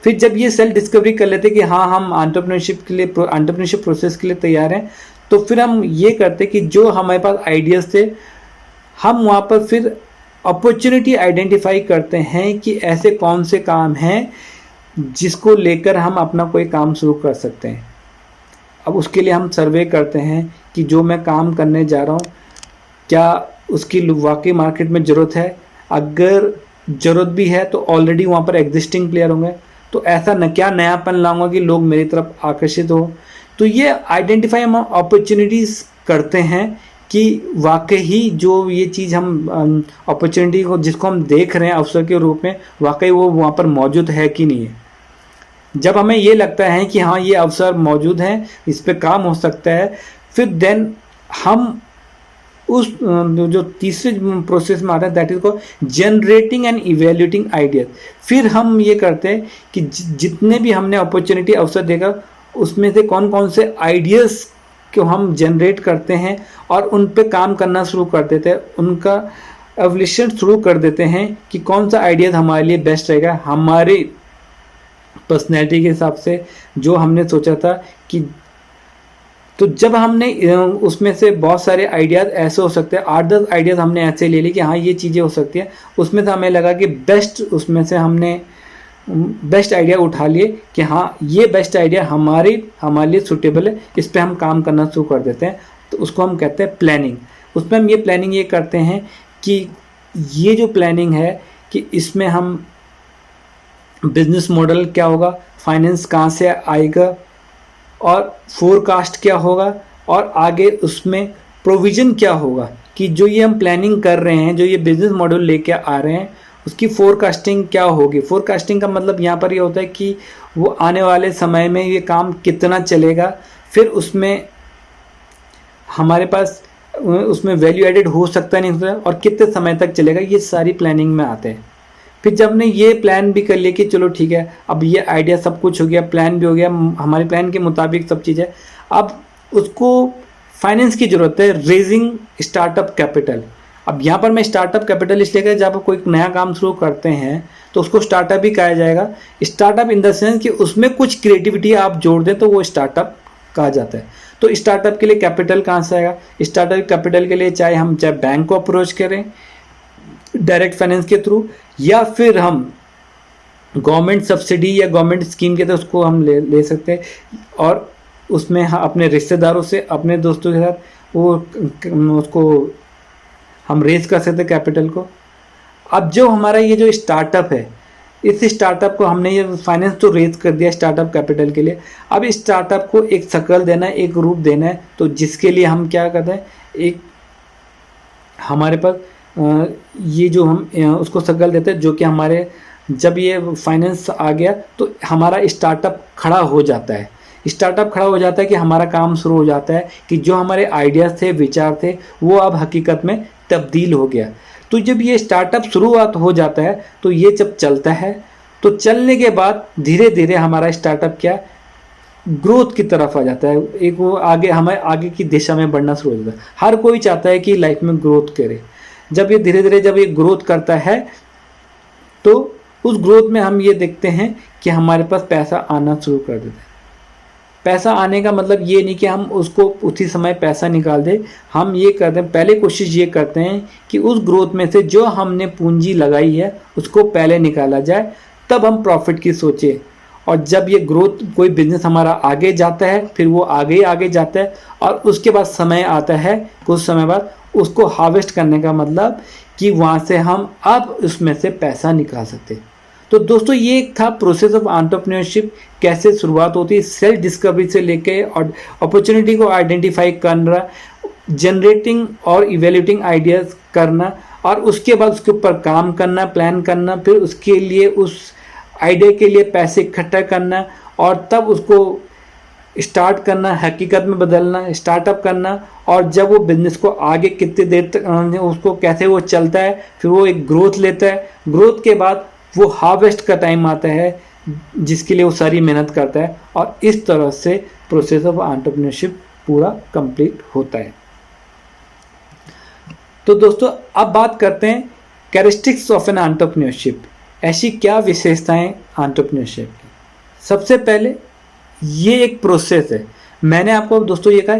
Speaker 1: फिर जब ये सेल्फ डिस्कवरी कर लेते कि हाँ हम एंटरप्रेन्योरशिप प्रोसेस के लिए तैयार हैं, तो फिर हम ये करते कि जो हमारे पास आइडियाज़ थे, हम वहाँ पर फिर अपॉर्चुनिटी आइडेंटिफाई करते हैं कि ऐसे कौन से काम हैं जिसको लेकर हम अपना कोई काम शुरू कर सकते हैं। अब उसके लिए हम सर्वे करते हैं कि जो मैं काम करने जा रहा हूँ क्या उसकी वाकई मार्केट में ज़रूरत है। अगर ज़रूरत भी है तो ऑलरेडी वहाँ पर एग्जिस्टिंग प्लेयर होंगे, तो ऐसा न क्या नयापन लाऊंगा कि लोग मेरी तरफ आकर्षित हो। तो ये आइडेंटिफाई हम अपॉर्चुनिटीज़ करते हैं कि वाकई जो ये चीज़ हम अपॉर्चुनिटी को जिसको हम देख रहे हैं अवसर के रूप में, वाकई वो वहाँ पर मौजूद है कि नहीं है। जब हमें ये लगता है कि हाँ ये अवसर मौजूद है, इस पे काम हो सकता है, फिर देन हम उस जो तीसरे प्रोसेस में आता है, दैट इज को जनरेटिंग एंड इवेल्यूटिंग आइडियाज। फिर हम ये करते हैं कि जितने भी हमने अपॉर्चुनिटी अवसर देखा उसमें से कौन कौन से आइडियाज़ को हम जनरेट करते हैं और उन पे काम करना शुरू कर देते हैं, उनका एवल्यूशन शुरू कर देते हैं कि कौन सा आइडियाज हमारे लिए बेस्ट रहेगा, हमारी पर्सनैलिटी के हिसाब से जो हमने सोचा था कि। तो जब हमने उसमें से बहुत सारे आइडियाज़ ऐसे हो सकते हैं, 8-10 आइडियाज़ हमने ऐसे ले ली कि हाँ ये चीज़ें हो सकती है, उसमें से हमें लगा कि बेस्ट उसमें से हमने बेस्ट आइडिया उठा लिए कि हाँ ये बेस्ट आइडिया हमारे लिए सूटेबल है, इस पर हम काम करना शुरू कर देते हैं। तो उसको हम कहते हैं प्लानिंग। उसमें हम ये प्लानिंग ये करते हैं कि ये जो प्लानिंग है कि इसमें हम बिजनेस मॉडल क्या होगा, फाइनेंस कहाँ से आएगा, और फोरकास्ट क्या होगा, और आगे उसमें प्रोविज़न क्या होगा कि जो ये हम प्लानिंग कर रहे हैं, जो ये बिजनेस मॉडल लेके आ रहे हैं, उसकी फोरकास्टिंग क्या होगी। फोरकास्टिंग का मतलब यहाँ पर ये होता है कि वो आने वाले समय में ये काम कितना चलेगा, फिर उसमें हमारे पास उसमें वैल्यू एडेड हो सकता नहीं होता, और कितने समय तक चलेगा, ये सारी प्लानिंग में आते हैं। फिर जब हमने ये प्लान भी कर लिया कि चलो ठीक है, अब ये आइडिया सब कुछ हो गया, प्लान भी हो गया, हमारे प्लान के मुताबिक सब चीज़ है, अब उसको फाइनेंस की ज़रूरत है, रेजिंग स्टार्टअप कैपिटल। अब यहाँ पर मैं स्टार्टअप कैपिटल इसलिए कहा, जब आप कोई नया काम शुरू करते हैं तो उसको स्टार्टअप ही कहा जाएगा। स्टार्टअप इन द सेंस कि उसमें कुछ क्रिएटिविटी आप जोड़ दें तो वो स्टार्टअप कहा जाता है। तो स्टार्टअप के लिए कैपिटल कहाँ से आएगा? स्टार्टअप कैपिटल के लिए चाहे बैंक को अप्रोच करें डायरेक्ट फाइनेंस के थ्रू, या फिर हम गवर्नमेंट सब्सिडी या गवर्नमेंट स्कीम के तहत उसको हम ले सकते हैं, और उसमें अपने रिश्तेदारों से, अपने दोस्तों के साथ वो उसको हम रेज कर सकते हैं कैपिटल को। अब जो हमारा ये जो स्टार्टअप है, इस स्टार्टअप को हमने ये फाइनेंस तो रेज कर दिया स्टार्टअप कैपिटल के लिए, अब इस स्टार्टअप को एक शक्ल देना है, एक रूप देना है, तो जिसके लिए हम क्या करते हैं, एक हमारे पास ये जो हम उसको शक्ल देते हैं, जो कि हमारे जब ये फाइनेंस आ गया तो हमारा स्टार्टअप खड़ा हो जाता है। स्टार्टअप खड़ा हो जाता है कि हमारा काम शुरू हो जाता है कि जो हमारे आइडियाज़ थे, विचार थे, वो अब हकीकत में तब्दील हो गया। तो जब ये स्टार्टअप शुरुआत हो जाता है तो ये जब चलता है, तो चलने के बाद धीरे धीरे हमारा स्टार्टअप क्या ग्रोथ की तरफ आ जाता है, एक वो आगे हमें आगे की दिशा में बढ़ना शुरू हो जाता है। हर कोई चाहता है कि लाइफ में ग्रोथ करे। जब ये धीरे धीरे जब ये ग्रोथ करता है तो उस ग्रोथ में हम ये देखते हैं कि हमारे पास पैसा आना शुरू कर देता है। पैसा आने का मतलब ये नहीं कि हम उसको उसी समय पैसा निकाल दें, हम ये करते हैं, पहले कोशिश ये करते हैं कि उस ग्रोथ में से जो हमने पूंजी लगाई है उसको पहले निकाला जाए, तब हम प्रॉफिट की सोचें। और जब ये ग्रोथ कोई बिजनेस हमारा आगे जाता है, फिर वो आगे जाता है, और उसके बाद समय आता है कुछ समय बाद उसको हार्वेस्ट करने का मतलब कि वहाँ से हम अब उसमें से पैसा निकाल सकते हैं। तो दोस्तों ये एक था प्रोसेस ऑफ एंटरप्रेन्योरशिप, कैसे शुरुआत होती है सेल्फ डिस्कवरी से लेके और अपॉर्चुनिटी को आइडेंटिफाई करना, जनरेटिंग और इवेल्यूटिंग आइडियाज़ करना, और उसके बाद उसके ऊपर काम करना, प्लान करना, फिर उसके लिए उस आइडिया के लिए पैसे इकट्ठा करना, और तब उसको स्टार्ट करना, हकीकत में बदलना, स्टार्टअप करना, और जब वो बिजनेस को आगे कितनी देर तक उसको कैसे वो चलता है, फिर वो एक ग्रोथ लेता है, ग्रोथ के बाद वो हार्वेस्ट का टाइम आता है जिसके लिए वो सारी मेहनत करता है, और इस तरह से प्रोसेस ऑफ एंटरप्रेन्योरशिप पूरा कंप्लीट होता है। तो दोस्तों अब बात करते हैं कैरेक्टरिस्टिक्स ऑफ एन एंटरप्रेन्योरशिप, ऐसी क्या विशेषताएं एंटरप्रेन्योरशिप की। सबसे पहले ये एक प्रोसेस है, मैंने आपको दोस्तों ये कहा,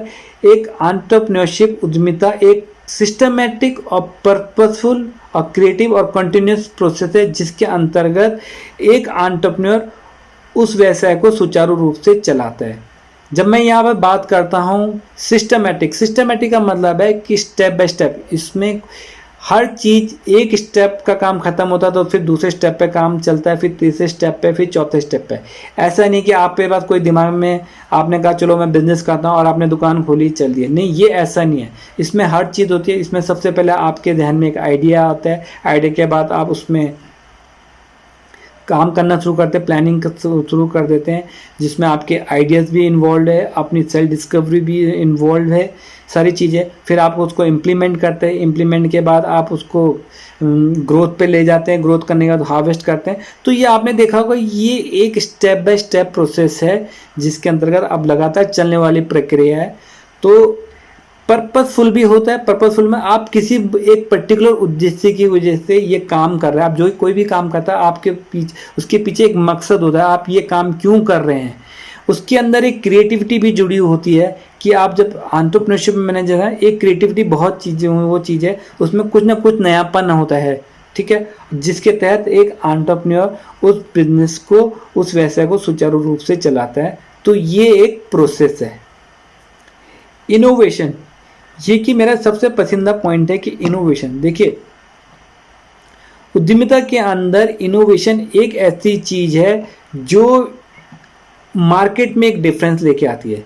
Speaker 1: एक एंटरप्रेन्योरशिप उद्यमिता एक सिस्टमेटिक और पर्पसफुल और क्रिएटिव और कंटिन्यूस प्रोसेस है, जिसके अंतर्गत एक एंटरप्रेन्योर उस व्यवसाय को सुचारू रूप से चलाता है। जब मैं यहाँ पर बात करता हूँ सिस्टमेटिक का मतलब है कि स्टेप बाय स्टेप, इसमें हर चीज़ एक स्टेप का काम खत्म होता है तो फिर दूसरे स्टेप पे काम चलता है, फिर तीसरे स्टेप पे, फिर चौथे स्टेप पे। ऐसा नहीं कि आपके पास कोई दिमाग में आपने कहा चलो मैं बिजनेस करता हूँ और आपने दुकान खोली चल दी, नहीं, ये ऐसा नहीं है। इसमें हर चीज़ होती है। इसमें सबसे पहले आपके ध्यान में एक आइडिया आता है, आइडिया के बाद आप उसमें काम करना शुरू करते हैं, प्लानिंग शुरू कर देते हैं, जिसमें आपके आइडियाज़ भी इन्वॉल्व है, अपनी सेल्फ डिस्कवरी भी इन्वॉल्व है, सारी चीज़ें। फिर आप उसको इम्प्लीमेंट करते हैं, इम्प्लीमेंट के बाद आप उसको ग्रोथ पे ले जाते हैं, ग्रोथ करने के बाद हार्वेस्ट करते हैं। तो ये आपने देखा होगा, ये एक स्टेप बाय स्टेप प्रोसेस है जिसके अंतर्गत अब लगातार चलने वाली प्रक्रिया है। तो पर्पसफुल भी होता है। पर्पसफुल में आप किसी एक पर्टिकुलर उद्देश्य की वजह से ये काम कर रहे हैं। आप जो कोई भी काम करता है आपके पीछे उसके पीछे एक मकसद होता है, आप ये काम क्यों कर रहे हैं। उसके अंदर एक क्रिएटिविटी भी जुड़ी होती है कि आप जब एंटरप्रेन्योरशिप में मैंने जगह एक क्रिएटिविटी बहुत चीज़ें वो चीज़ है, उसमें कुछ ना कुछ नयापन होता है, ठीक है, जिसके तहत एक एंटरप्रेन्योर उस बिजनेस को, उस व्यवसाय को सुचारू रूप से चलाता है। तो ये एक प्रोसेस है। इनोवेशन, ये कि मेरा सबसे पसंदीदा पॉइंट है कि इनोवेशन, देखिए उद्यमिता के अंदर इनोवेशन एक ऐसी चीज है जो मार्केट में एक डिफरेंस लेके आती है।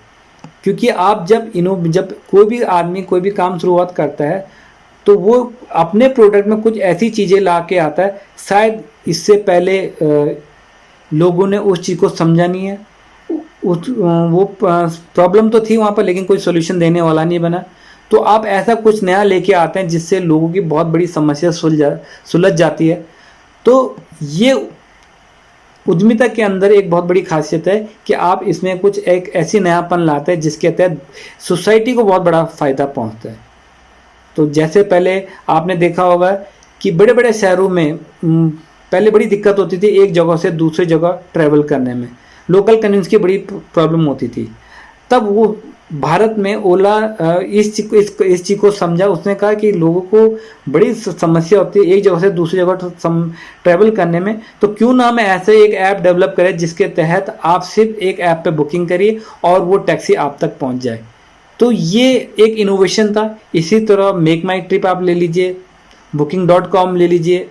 Speaker 1: क्योंकि आप जब कोई भी आदमी कोई भी काम शुरुआत करता है तो वो अपने प्रोडक्ट में कुछ ऐसी चीज़ें ला के आता है, शायद इससे पहले लोगों ने उस चीज़ को समझा नहीं है, वो प्रॉब्लम तो थी वहाँ पर लेकिन कोई सोल्यूशन देने वाला नहीं बना। तो आप ऐसा कुछ नया लेके आते हैं जिससे लोगों की बहुत बड़ी समस्या सुलझ जाती है। तो ये उद्यमिता के अंदर एक बहुत बड़ी खासियत है कि आप इसमें कुछ एक ऐसी नयापन लाते हैं जिसके तहत सोसाइटी को बहुत बड़ा फ़ायदा पहुंचता है। तो जैसे पहले आपने देखा होगा कि बड़े बड़े शहरों में पहले बड़ी दिक्कत होती थी एक जगह से दूसरी जगह ट्रैवल करने में, लोकल कन्वीनियंस की बड़ी प्रॉब्लम होती थी। तब वो भारत में ओला इस चीज़ को समझा, उसने कहा कि लोगों को बड़ी समस्या होती है एक जगह से दूसरी जगह ट्रैवल करने में, तो क्यों ना हम ऐसे एक ऐप डेवलप करें जिसके तहत आप सिर्फ एक ऐप पे बुकिंग करिए और वो टैक्सी आप तक पहुंच जाए। तो ये एक इनोवेशन था। इसी तरह मेक माई ट्रिप आप ले लीजिए, booking.com ले लीजिए,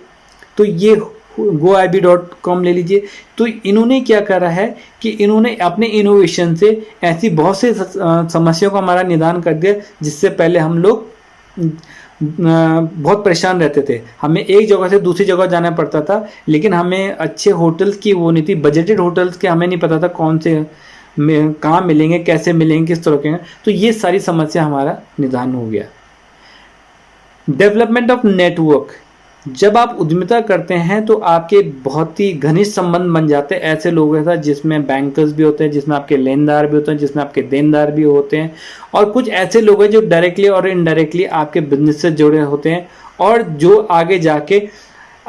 Speaker 1: तो ये goib.com ले लीजिए। तो इन्होंने क्या करा है कि इन्होंने अपने इनोवेशन से ऐसी बहुत से समस्याओं का हमारा निदान कर दिया जिससे पहले हम लोग बहुत परेशान रहते थे। हमें एक जगह से दूसरी जगह जाना पड़ता था, लेकिन हमें अच्छे होटल्स की वो नहीं थी, बजटेड होटल्स के हमें नहीं पता था कौन से कहाँ मिलेंगे, कैसे मिलेंगे, किस तरह के। तो ये सारी समस्या हमारा निदान हो गया। डेवलपमेंट ऑफ नेटवर्क, जब आप उद्यमिता करते हैं तो आपके बहुत ही घनिष्ठ संबंध बन जाते हैं ऐसे लोगों के साथ जिसमें बैंकर्स भी होते हैं, जिसमें आपके लेनदार भी होते हैं, जिसमें आपके देनदार भी होते हैं, और कुछ ऐसे लोग हैं जो डायरेक्टली और इनडायरेक्टली आपके बिजनेस से जुड़े होते हैं और जो आगे जाके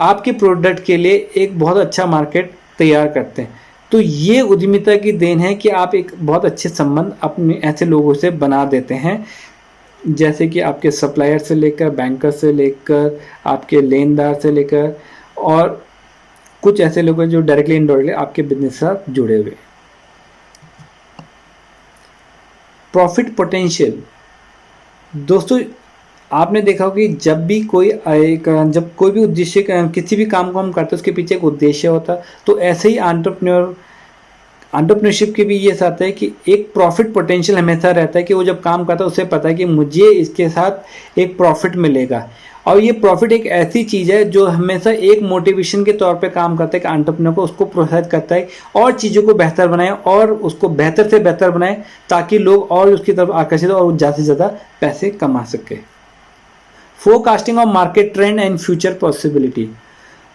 Speaker 1: आपके प्रोडक्ट के लिए एक बहुत अच्छा मार्केट तैयार करते हैं। तो ये उद्यमिता की देन है कि आप एक बहुत अच्छे संबंध अपने ऐसे लोगों से बना देते हैं, जैसे कि आपके सप्लायर से लेकर, बैंकर से लेकर, आपके लेनदार से लेकर, और कुछ ऐसे लोग हैं जो डायरेक्टली इनडायरेक्टली आपके बिजनेस से जुड़े हुए। प्रॉफिट पोटेंशियल, दोस्तों आपने देखा होगा कि जब कोई भी उद्देश्य, किसी भी काम को हम करते हैं उसके पीछे एक उद्देश्य होता है। तो ऐसे ही एंटरप्रेन्योरशिप के भी ये साथ है कि एक प्रॉफिट पोटेंशियल हमेशा रहता है कि वो जब काम करता है उसे पता है कि मुझे इसके साथ एक प्रॉफिट मिलेगा। और ये प्रॉफिट एक ऐसी चीज़ है जो हमेशा एक मोटिवेशन के तौर पे काम करता है कि एंटरप्रेन्योर को उसको प्रोत्साहित करता है और चीज़ों को बेहतर बनाए और उसको बेहतर से बेहतर बनाए ताकि लोग और उसकी तरफ आकर्षित और ज़्यादा से ज़्यादा पैसे कमा सके। Forecasting of market trend and future possibility,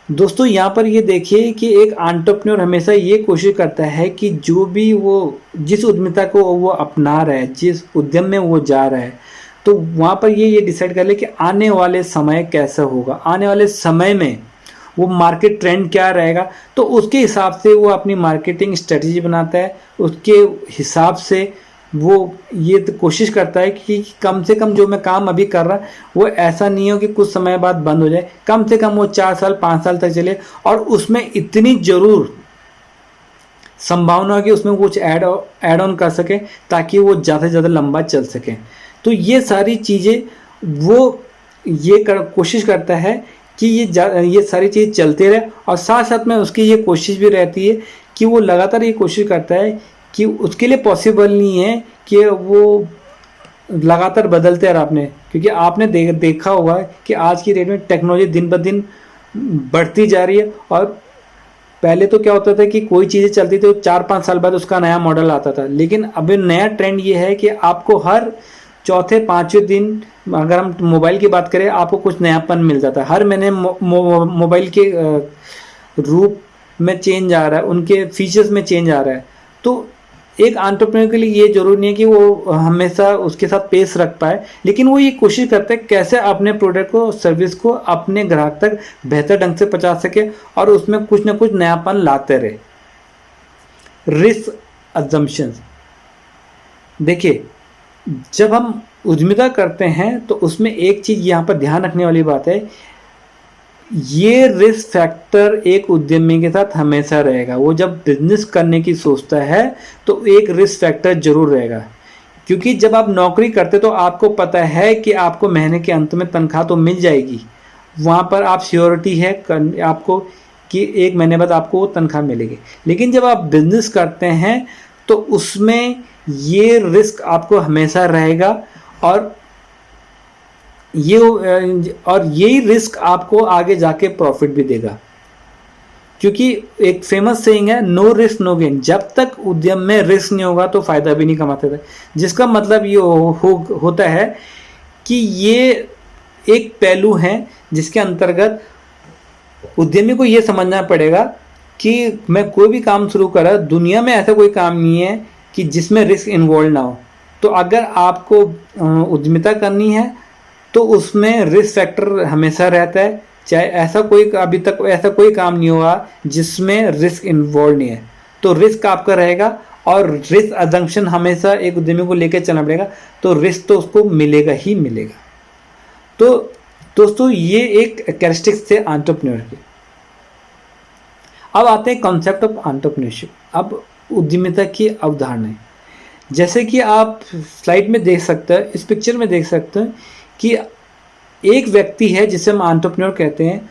Speaker 1: दोस्तों यहाँ पर ये देखिए कि एक एंटरप्रेन्योर हमेशा ये कोशिश करता है कि जो भी वो जिस उद्यमिता को वो अपना रहा है, जिस उद्यम में वो जा रहा है, तो वहाँ पर ये डिसाइड कर ले कि आने वाले समय कैसा होगा, आने वाले समय में वो मार्केट ट्रेंड क्या रहेगा। तो उसके हिसाब से वो अपनी मार्केटिंग स्ट्रेटजी बनाता है, उसके हिसाब से वो ये तो कोशिश करता है कि कम से कम जो मैं काम अभी कर रहा वो ऐसा नहीं हो कि कुछ समय बाद बंद हो जाए, कम से कम वो 4 साल 5 साल तक चले और उसमें इतनी जरूर संभावना हो कि उसमें कुछ ऐड ऑन कर सके ताकि वो ज़्यादा से ज़्यादा लंबा चल सके। तो ये सारी चीज़ें वो कोशिश करता है कि ये सारी चीज़ चलते रहे, और साथ साथ में उसकी ये कोशिश भी रहती है कि वो लगातार ये कोशिश करता है कि उसके लिए पॉसिबल नहीं है कि वो लगातार बदलते रहे आपने, क्योंकि आपने देखा होगा कि आज की डेट में टेक्नोलॉजी दिन ब दिन बढ़ती जा रही है। और पहले तो क्या होता था कि कोई चीज़ें चलती थी तो 4-5 साल बाद उसका नया मॉडल आता था, लेकिन अभी नया ट्रेंड ये है कि आपको हर चौथे 5वें दिन, अगर हम मोबाइल की बात करें, आपको कुछ नयापन मिल जाता है। हर महीने मोबाइल के रूप में चेंज आ रहा है, उनके फीचर्स में चेंज आ रहा है। तो एक एंटरप्रेन्योर के लिए ये जरूरी नहीं है कि वो हमेशा उसके साथ पेस रख पाए, लेकिन वो ये कोशिश करता है कैसे अपने प्रोडक्ट को, सर्विस को अपने ग्राहक तक बेहतर ढंग से पहुंचा सके और उसमें कुछ ना कुछ नयापन लाते रहे। रिस्क अजम्पशंस, देखिए जब हम उद्यमिता करते हैं तो उसमें एक चीज़ यहाँ पर ध्यान रखने वाली बात है ये रिस्क फैक्टर एक उद्यमी के साथ हमेशा रहेगा। वो जब बिजनेस करने की सोचता है तो एक रिस्क फैक्टर जरूर रहेगा, क्योंकि जब आप नौकरी करते तो आपको पता है कि आपको महीने के अंत में तनख्वाह तो मिल जाएगी, वहाँ पर आप श्योरिटी है आपको कि एक महीने बाद आपको वो तनख्वाह मिलेगी। लेकिन जब आप बिजनेस करते हैं तो उसमें ये रिस्क आपको हमेशा रहेगा, और यही रिस्क आपको आगे जाके प्रॉफिट भी देगा। क्योंकि एक फेमस सेइंग है, नो रिस्क नो गेन। जब तक उद्यम में रिस्क नहीं होगा तो फायदा भी नहीं कमाते थे। जिसका मतलब ये होता है कि ये एक पहलू है जिसके अंतर्गत उद्यमी को ये समझना पड़ेगा कि मैं कोई भी काम शुरू करा, दुनिया में ऐसा कोई काम नहीं है कि जिसमें रिस्क इन्वॉल्व ना हो। तो अगर आपको उद्यमिता करनी है तो उसमें रिस्क फैक्टर हमेशा रहता है। चाहे ऐसा कोई अभी तक ऐसा कोई काम नहीं हुआ जिसमें रिस्क इन्वॉल्व नहीं है, तो रिस्क आपका रहेगा। और रिस्क अजम्पशन हमेशा एक उद्यमी को लेकर चलना पड़ेगा, तो रिस्क तो उसको मिलेगा ही मिलेगा। तो दोस्तों ये एक कैरेक्टरिस्टिक्स थे एंटरप्रेन्योर की। अब आते हैं कॉन्सेप्ट ऑफ एंटरप्रेन्योरशिप। अब उद्यमिता की अवधारणाएं, जैसे कि आप स्लाइड में देख सकते हैं, इस पिक्चर में देख सकते हैं कि एक व्यक्ति है जिसे हम एंटरप्रेन्योर कहते हैं।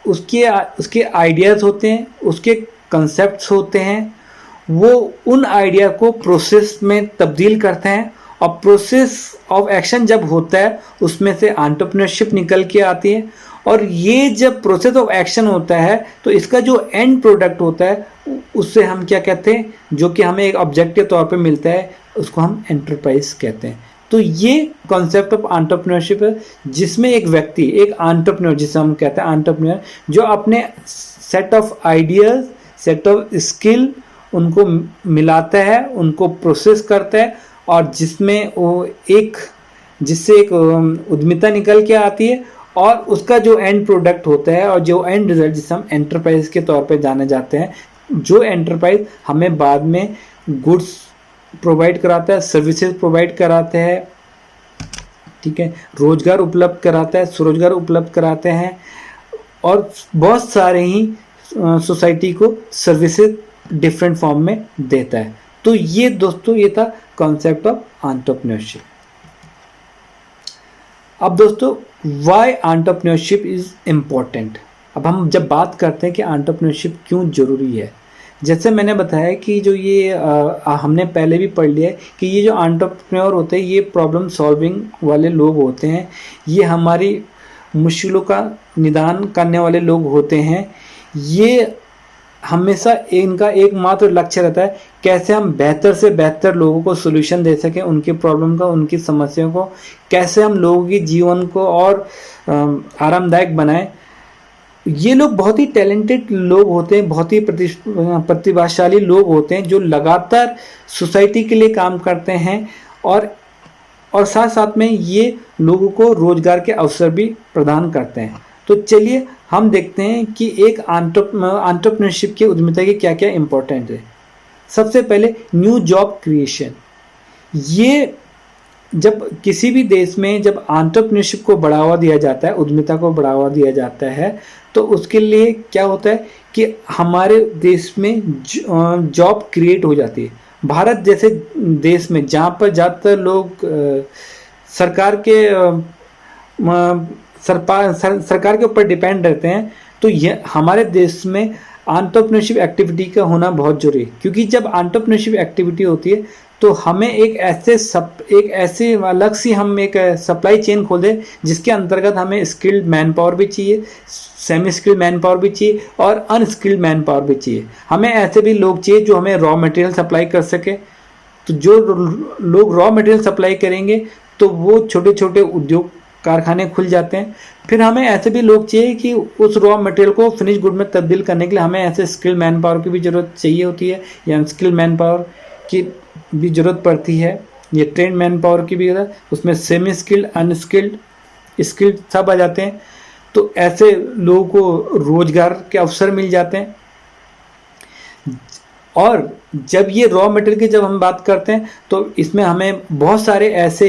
Speaker 1: उसके आइडियाज़ होते हैं, उसके कंसेप्ट्स होते हैं, वो उन आइडिया को प्रोसेस में तब्दील करते हैं, और प्रोसेस ऑफ एक्शन जब होता है उसमें से एंटरप्रेन्योरशिप निकल के आती है। और ये जब प्रोसेस ऑफ एक्शन होता है तो इसका जो एंड प्रोडक्ट होता है उससे हम क्या कहते हैं, जो कि हमें एक ऑब्जेक्टिव तौर पे मिलता है, उसको हम एंटरप्राइज कहते हैं। तो ये कॉन्सेप्ट ऑफ एंटरप्रेन्योरशिप है, जिसमें एक व्यक्ति, एक एंटरप्रेन्योर जिसे हम कहते हैं एंटरप्रेन्योर, जो अपने set of ideas, set of skill उनको मिलाता है, उनको प्रोसेस करता है, और जिससे एक उद्यमिता निकल के आती है, और उसका जो एंड प्रोडक्ट होता है और जो एंड रिजल्ट जिसे हम एंटरप्राइज के तौर पे जाने जाते हैं, जो एंटरप्राइज हमें बाद में गुड्स प्रोवाइड कराता है, सर्विसेज प्रोवाइड कराते हैं, ठीक है, रोजगार उपलब्ध कराता है, स्वरोजगार उपलब्ध कराते हैं, और बहुत सारे ही सोसाइटी को सर्विसेज डिफरेंट फॉर्म में देता है। तो ये दोस्तों ये था कॉन्सेप्ट ऑफ एंटरप्रेन्योरशिप। अब दोस्तों वाई एंटरप्रेन्योरशिप इज इम्पोर्टेंट। अब हम जब बात करते हैं कि एंटरप्रेन्योरशिप क्यों जरूरी है, जैसे मैंने बताया कि जो ये हमने पहले भी पढ़ लिया है कि ये जो एंटरप्रेन्योर होते हैं ये प्रॉब्लम सॉल्विंग वाले लोग होते हैं, ये हमारी मुश्किलों का निदान करने वाले लोग होते हैं। ये हमेशा इनका एकमात्र लक्ष्य रहता है कैसे हम बेहतर से बेहतर लोगों को सोल्यूशन दे सकें, उनकी प्रॉब्लम का, उनकी समस्याओं को कैसे हम लोगों के जीवन को और आरामदायक बनाएं। ये लोग बहुत ही टैलेंटेड लोग होते हैं, बहुत ही प्रतिभाशाली लोग होते हैं, जो लगातार सोसाइटी के लिए काम करते हैं, और साथ साथ में ये लोगों को रोजगार के अवसर भी प्रदान करते हैं। तो चलिए हम देखते हैं कि एक एंटरप्रेन्योरशिप की उद्यमिता की क्या क्या इंपॉर्टेंट है। सबसे पहले न्यू जॉब क्रिएशन। ये जब किसी भी देश में जब एंटरप्रेन्योरशिप को बढ़ावा दिया जाता है, उद्यमिता को बढ़ावा दिया जाता है, तो उसके लिए क्या होता है कि हमारे देश में जॉब क्रिएट हो जाती है। भारत जैसे देश में जहाँ पर ज़्यादातर लोग सरकार के ऊपर डिपेंड रहते हैं, तो ये हमारे देश में एंटरप्रेन्योरशिप एक्टिविटी का होना बहुत जरूरी है। क्योंकि जब एंटरप्रेन्योरशिप एक्टिविटी होती है तो हमें एक ऐसे अलग सी हम एक सप्लाई चेन खोल दें जिसके अंतर्गत हमें स्किल्ड मैन पावर भी चाहिए, सेमी स्किल्ड मैन पावर भी चाहिए, और अनस्किल्ड मैन पावर भी चाहिए। हमें ऐसे भी लोग चाहिए जो हमें रॉ मटेरियल सप्लाई कर सके। तो जो लोग रॉ मटेरियल सप्लाई करेंगे तो वो छोटे छोटे उद्योग कारखाने खुल जाते हैं। फिर हमें ऐसे भी लोग चाहिए कि उस रॉ मटेरियल को फिनिश गुड में तब्दील करने के लिए हमें ऐसे स्किल्ड मैन पावर की भी ज़रूरत चाहिए होती है, या अनस्किल्ड मैन पावर की भी ज़रूरत पड़ती है, ये ट्रेंड मैन पावर की भी ज़रूरत, उसमें सेमी स्किल्ड, अनस्किल्ड, स्किल्ड सब आ जाते हैं। तो ऐसे लोगों को रोजगार के अवसर मिल जाते हैं। और जब ये रॉ मटेरियल की जब हम बात करते हैं तो इसमें हमें बहुत सारे ऐसे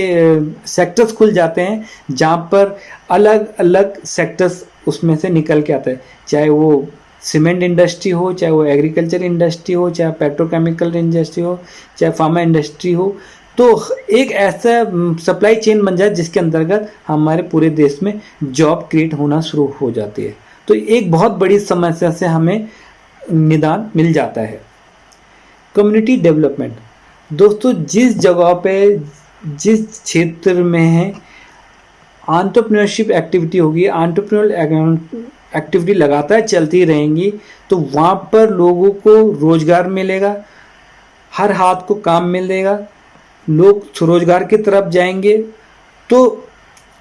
Speaker 1: सेक्टर्स खुल जाते हैं जहाँ पर अलग अलग सेक्टर्स उसमें से निकल के आते हैं, चाहे वो सीमेंट इंडस्ट्री हो, चाहे वो एग्रीकल्चर इंडस्ट्री हो, चाहे पेट्रोकेमिकल इंडस्ट्री हो, चाहे फार्मा इंडस्ट्री हो। तो एक ऐसा सप्लाई चेन बन जाए जिसके अंतर्गत हमारे पूरे देश में जॉब क्रिएट होना शुरू हो जाती है। तो एक बहुत बड़ी समस्या से हमें निदान मिल जाता है। कम्युनिटी डेवलपमेंट, दोस्तों जिस जगह पे जिस क्षेत्र में है एंटरप्रेन्योरशिप एक्टिविटी होगी, एंटरप्रेन्योरल एक्टिविटी लगातार चलती रहेंगी, तो वहाँ पर लोगों को रोजगार मिलेगा, हर हाथ को काम मिलेगा, लोग स्वरोजगार की तरफ जाएंगे, तो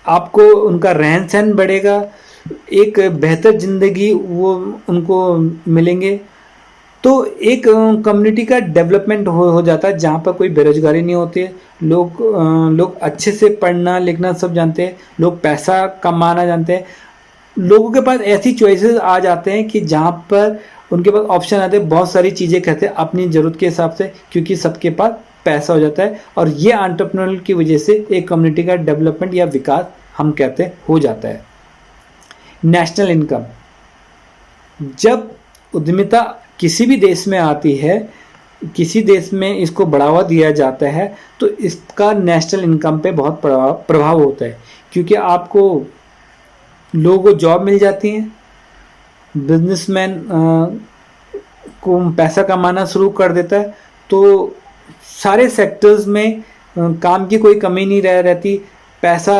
Speaker 1: आपको उनका रहन सहन बढ़ेगा, एक बेहतर ज़िंदगी वो उनको मिलेंगे। तो एक कम्युनिटी का डेवलपमेंट हो जाता है जहाँ पर कोई बेरोजगारी नहीं होती है, लोग अच्छे से पढ़ना लिखना सब जानते हैं, लोग पैसा कमाना जानते हैं, लोगों के पास ऐसी चॉइसेस आ जाते हैं कि जहाँ पर उनके पास ऑप्शन आते हैं, बहुत सारी चीज़ें कहते हैं अपनी ज़रूरत के हिसाब से, क्योंकि सबके पास पैसा हो जाता है। और ये एंटरप्रेन्योर की वजह से एक कम्युनिटी का डेवलपमेंट या विकास हम कहते हैं हो जाता है। नेशनल इनकम, जब उद्यमिता किसी भी देश में आती है, किसी देश में इसको बढ़ावा दिया जाता है, तो इसका नेशनल इनकम पे बहुत प्रभाव होता है, क्योंकि आपको लोगों को जॉब मिल जाती है, बिजनेसमैन को पैसा कमाना शुरू कर देता है, तो सारे सेक्टर्स में काम की कोई कमी नहीं रहती, पैसा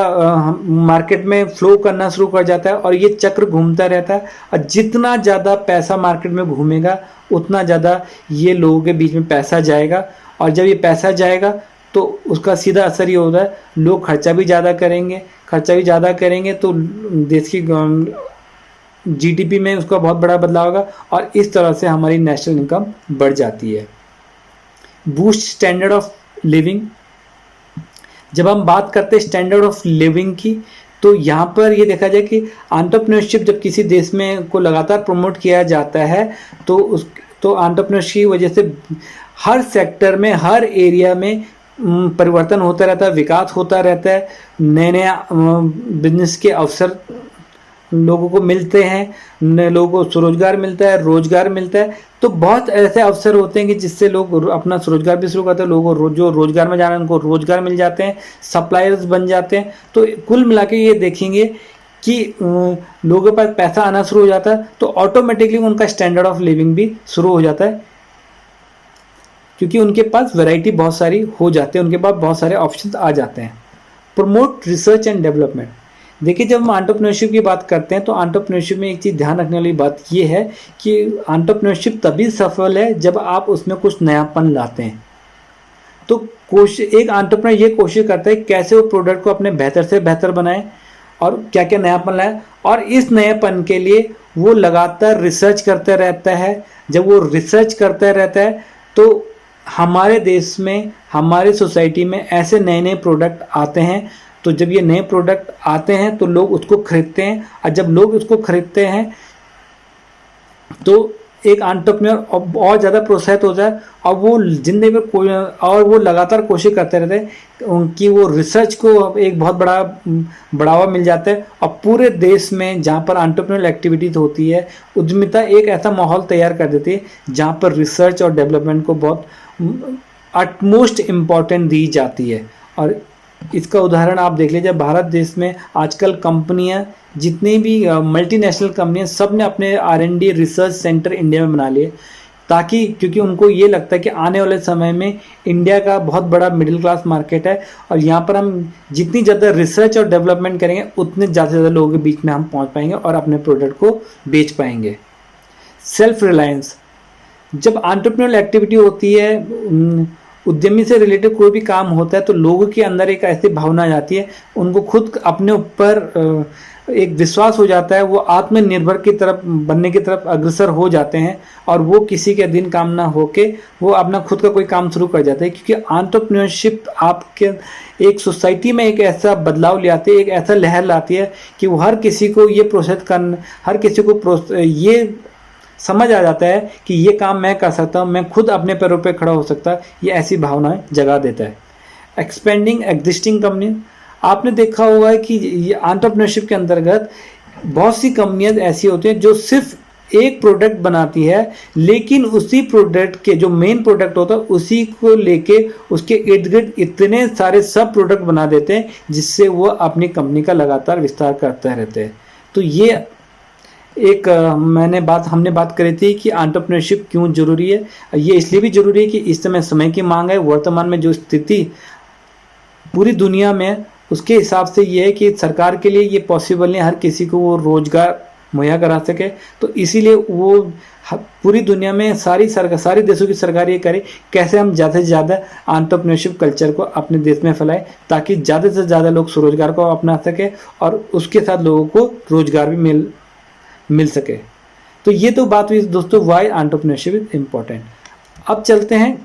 Speaker 1: मार्केट में फ्लो करना शुरू कर जाता है और ये चक्र घूमता रहता है। और जितना ज़्यादा पैसा मार्केट में घूमेगा उतना ज़्यादा ये लोगों के बीच में पैसा जाएगा, और जब ये पैसा जाएगा तो उसका सीधा असर ये होता है, लोग खर्चा भी ज़्यादा करेंगे तो देश की जीडीपी में उसका बहुत बड़ा बदलाव होगा, और इस तरह से हमारी नेशनल इनकम बढ़ जाती है। बूस्ट स्टैंडर्ड ऑफ लिविंग, जब हम बात करते हैं स्टैंडर्ड ऑफ लिविंग की, तो यहाँ पर ये देखा जाए कि एंटरप्रेन्योरशिप जब किसी देश में को लगातार प्रमोट किया जाता है तो एंटरप्रेन्योरशिप की वजह से हर सेक्टर में, हर एरिया में परिवर्तन होता रहता है, विकास होता रहता है, नए नए बिजनेस के अवसर लोगों को मिलते हैं, लोगों को स्वरोजगार मिलता है, रोजगार मिलता है। तो बहुत ऐसे अवसर होते हैं कि जिससे लोग अपना स्वरोजगार भी शुरू करते हैं, लोगों को जो रोजगार में जाना है उनको रोजगार मिल जाते हैं, सप्लायर्स बन जाते हैं। तो कुल मिला के ये देखेंगे कि लोगों के पास पैसा आना शुरू हो जाता है तो ऑटोमेटिकली उनका स्टैंडर्ड ऑफ लिविंग भी शुरू हो जाता है, क्योंकि उनके पास वैरायटी बहुत सारी हो जाती है, उनके पास बहुत सारे ऑप्शंस आ जाते हैं। प्रमोट रिसर्च एंड डेवलपमेंट, देखिए जब हम एंटरप्रेन्योरशिप की बात करते हैं तो एंटरप्रेन्योरशिप में एक चीज़ ध्यान रखने वाली बात ये है कि एंटरप्रेन्योरशिप तभी सफल है जब आप उसमें कुछ नयापन लाते हैं। तो एक एंटरप्रेन्योर ये कोशिश करता है कैसे वो प्रोडक्ट को अपने बेहतर से बेहतर बनाए और क्या क्या नयापन लाए, और इस नएपन के लिए वो लगातार रिसर्च करते रहता है। जब वो रिसर्च करता रहता है तो हमारे देश में, हमारे सोसाइटी में ऐसे नए नए प्रोडक्ट आते हैं, तो जब ये नए प्रोडक्ट आते हैं तो लोग उसको खरीदते हैं, और जब लोग उसको खरीदते हैं तो एक एंटरप्रेन्योर और ज़्यादा प्रोत्साहित होता है, और वो जिंदगी में और वो लगातार कोशिश करते रहते हैं कि वो रिसर्च को एक बहुत बड़ा बढ़ावा मिल जाता है। और पूरे देश में जहाँ पर एंटरप्रेन्योरल एक्टिविटीज होती है, उद्यमिता एक ऐसा माहौल तैयार कर देती है जहाँ पर रिसर्च और डेवलपमेंट को बहुत अटमोस्ट इम्पॉर्टेंट दी जाती है। और इसका उदाहरण आप देख लीजिए, भारत देश में आजकल कंपनियां, जितनी भी मल्टीनेशनल कंपनियां, सब ने अपने R&D रिसर्च सेंटर इंडिया में बना लिए, ताकि क्योंकि उनको ये लगता है कि आने वाले समय में इंडिया का बहुत बड़ा मिडिल क्लास मार्केट है, और यहाँ पर हम जितनी ज़्यादा रिसर्च और डेवलपमेंट करेंगे उतने ज़्यादा से ज़्यादा लोगों के बीच में हम पहुँच पाएंगे और अपने प्रोडक्ट को बेच पाएंगे। सेल्फ रिलायंस, जब एंटरप्रेन्योरल एक्टिविटी होती है, उद्यमी से रिलेटेड कोई भी काम होता है, तो लोगों के अंदर एक ऐसी भावना आ जाती है, उनको खुद अपने ऊपर एक विश्वास हो जाता है, वो आत्मनिर्भर की तरफ बनने की तरफ अग्रसर हो जाते हैं, और वो किसी के अधीन काम ना होके वो अपना खुद का कोई काम शुरू कर जाते हैं। क्योंकि एंटरप्रेन्योरशिप आपके एक सोसाइटी में एक ऐसा बदलाव ले आती है, एक ऐसा लहर लाती है कि वो हर किसी को ये प्रोत्साहित करना, हर किसी को ये समझ आ जाता है कि ये काम मैं कर सकता हूँ, मैं खुद अपने पैरों पे खड़ा हो सकता, ये ऐसी भावनाएं जगा देता है। एक्सपेंडिंग एग्जिस्टिंग कंपनी, आपने देखा हुआ है कि ये एंटरप्रेन्योरशिप के अंतर्गत बहुत सी कंपनियां ऐसी होती हैं जो सिर्फ एक प्रोडक्ट बनाती है, लेकिन उसी प्रोडक्ट के जो मेन प्रोडक्ट होता है उसी को लेके उसके इर्द गिर्द इतने सारे सब प्रोडक्ट बना देते हैं जिससे वो अपनी कंपनी का लगातार विस्तार करते रहते हैं। तो ये एक हमने बात करी थी कि एंटरप्रेन्योरशिप क्यों जरूरी है। ये इसलिए भी जरूरी है कि इस समय की मांग है, वर्तमान में जो स्थिति पूरी दुनिया में, उसके हिसाब से ये है कि सरकार के लिए ये पॉसिबल नहीं हर किसी को वो रोजगार मुहैया करा सके। तो इसीलिए वो पूरी दुनिया में सारे देशों की सरकार ये करे कैसे हम ज़्यादा से ज़्यादा एंटरप्रेन्योरशिप कल्चर को अपने देश में फैलाएं, ताकि ज़्यादा से ज़्यादा लोग स्वरोजगार को अपना सके और उसके साथ लोगों को रोजगार भी मिल सके। तो ये तो बात हुई दोस्तों वाई एंटरप्रेन्योरशिप इज इम्पोर्टेंट। अब चलते हैं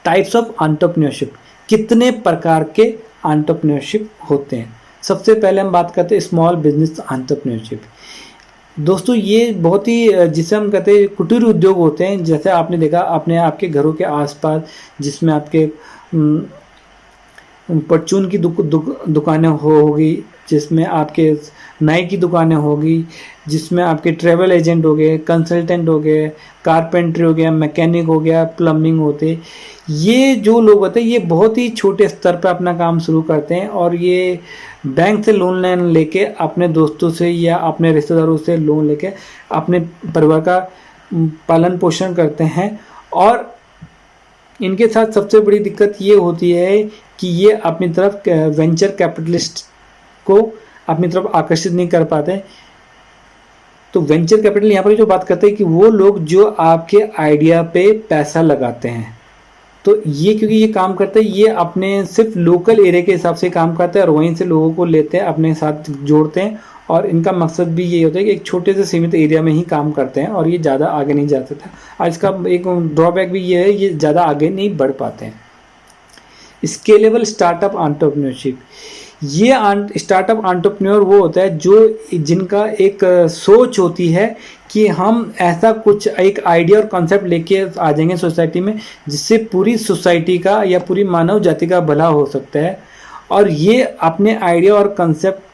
Speaker 1: टाइप्स ऑफ एंटरप्रेन्योरशिप, कितने प्रकार के एंटरप्रेन्योरशिप होते हैं। सबसे पहले हम बात करते हैं स्मॉल बिजनेस एंटरप्रेन्योरशिप। दोस्तों ये बहुत ही जिसे हम कहते हैं कुटीर उद्योग होते हैं। जैसे आपने देखा अपने आपके घरों के आसपास जिसमें आपके परचून की दुकानें होगी, जिसमें आपके नाई की दुकानें होगी, जिसमें आपके ट्रैवल एजेंट हो गए, कंसल्टेंट हो गए, कारपेंट्री हो गया, मैकेनिक हो गया, प्लम्बिंग होते, ये जो लोग होते हैं ये बहुत ही छोटे स्तर पर अपना काम शुरू करते हैं और ये बैंक से लोन लेके अपने दोस्तों से या अपने रिश्तेदारों से लोन लेके अपने परिवार का पालन पोषण करते हैं। और इनके साथ सबसे बड़ी दिक्कत ये होती है कि ये अपनी तरफ वेंचर कैपिटलिस्ट को अपनी तरफ आकर्षित नहीं कर पाते। तो वेंचर कैपिटल यहाँ पर जो बात करते हैं कि वो लोग जो आपके आइडिया पे पैसा लगाते हैं, तो ये क्योंकि ये काम करते हैं ये अपने सिर्फ लोकल एरिया के हिसाब से काम करते हैं और वहीं से लोगों को लेते हैं, अपने साथ जोड़ते हैं और इनका मकसद भी ये होता है कि एक छोटे से सीमित एरिया में ही काम करते हैं और ये ज़्यादा आगे नहीं जा सकता। और इसका एक ड्रॉबैक भी ये है, ये ज़्यादा आगे नहीं बढ़ पाते हैं। स्केलेबल स्टार्टअप एंटरप्रेन्योरशिप, ये स्टार्टअप एंटरप्रेन्योर वो होता है जिनका एक सोच होती है कि हम ऐसा कुछ एक आइडिया और कॉन्सेप्ट लेके आ जाएंगे सोसाइटी में जिससे पूरी सोसाइटी का या पूरी मानव जाति का भला हो सकता है। और ये अपने आइडिया और कॉन्सेप्ट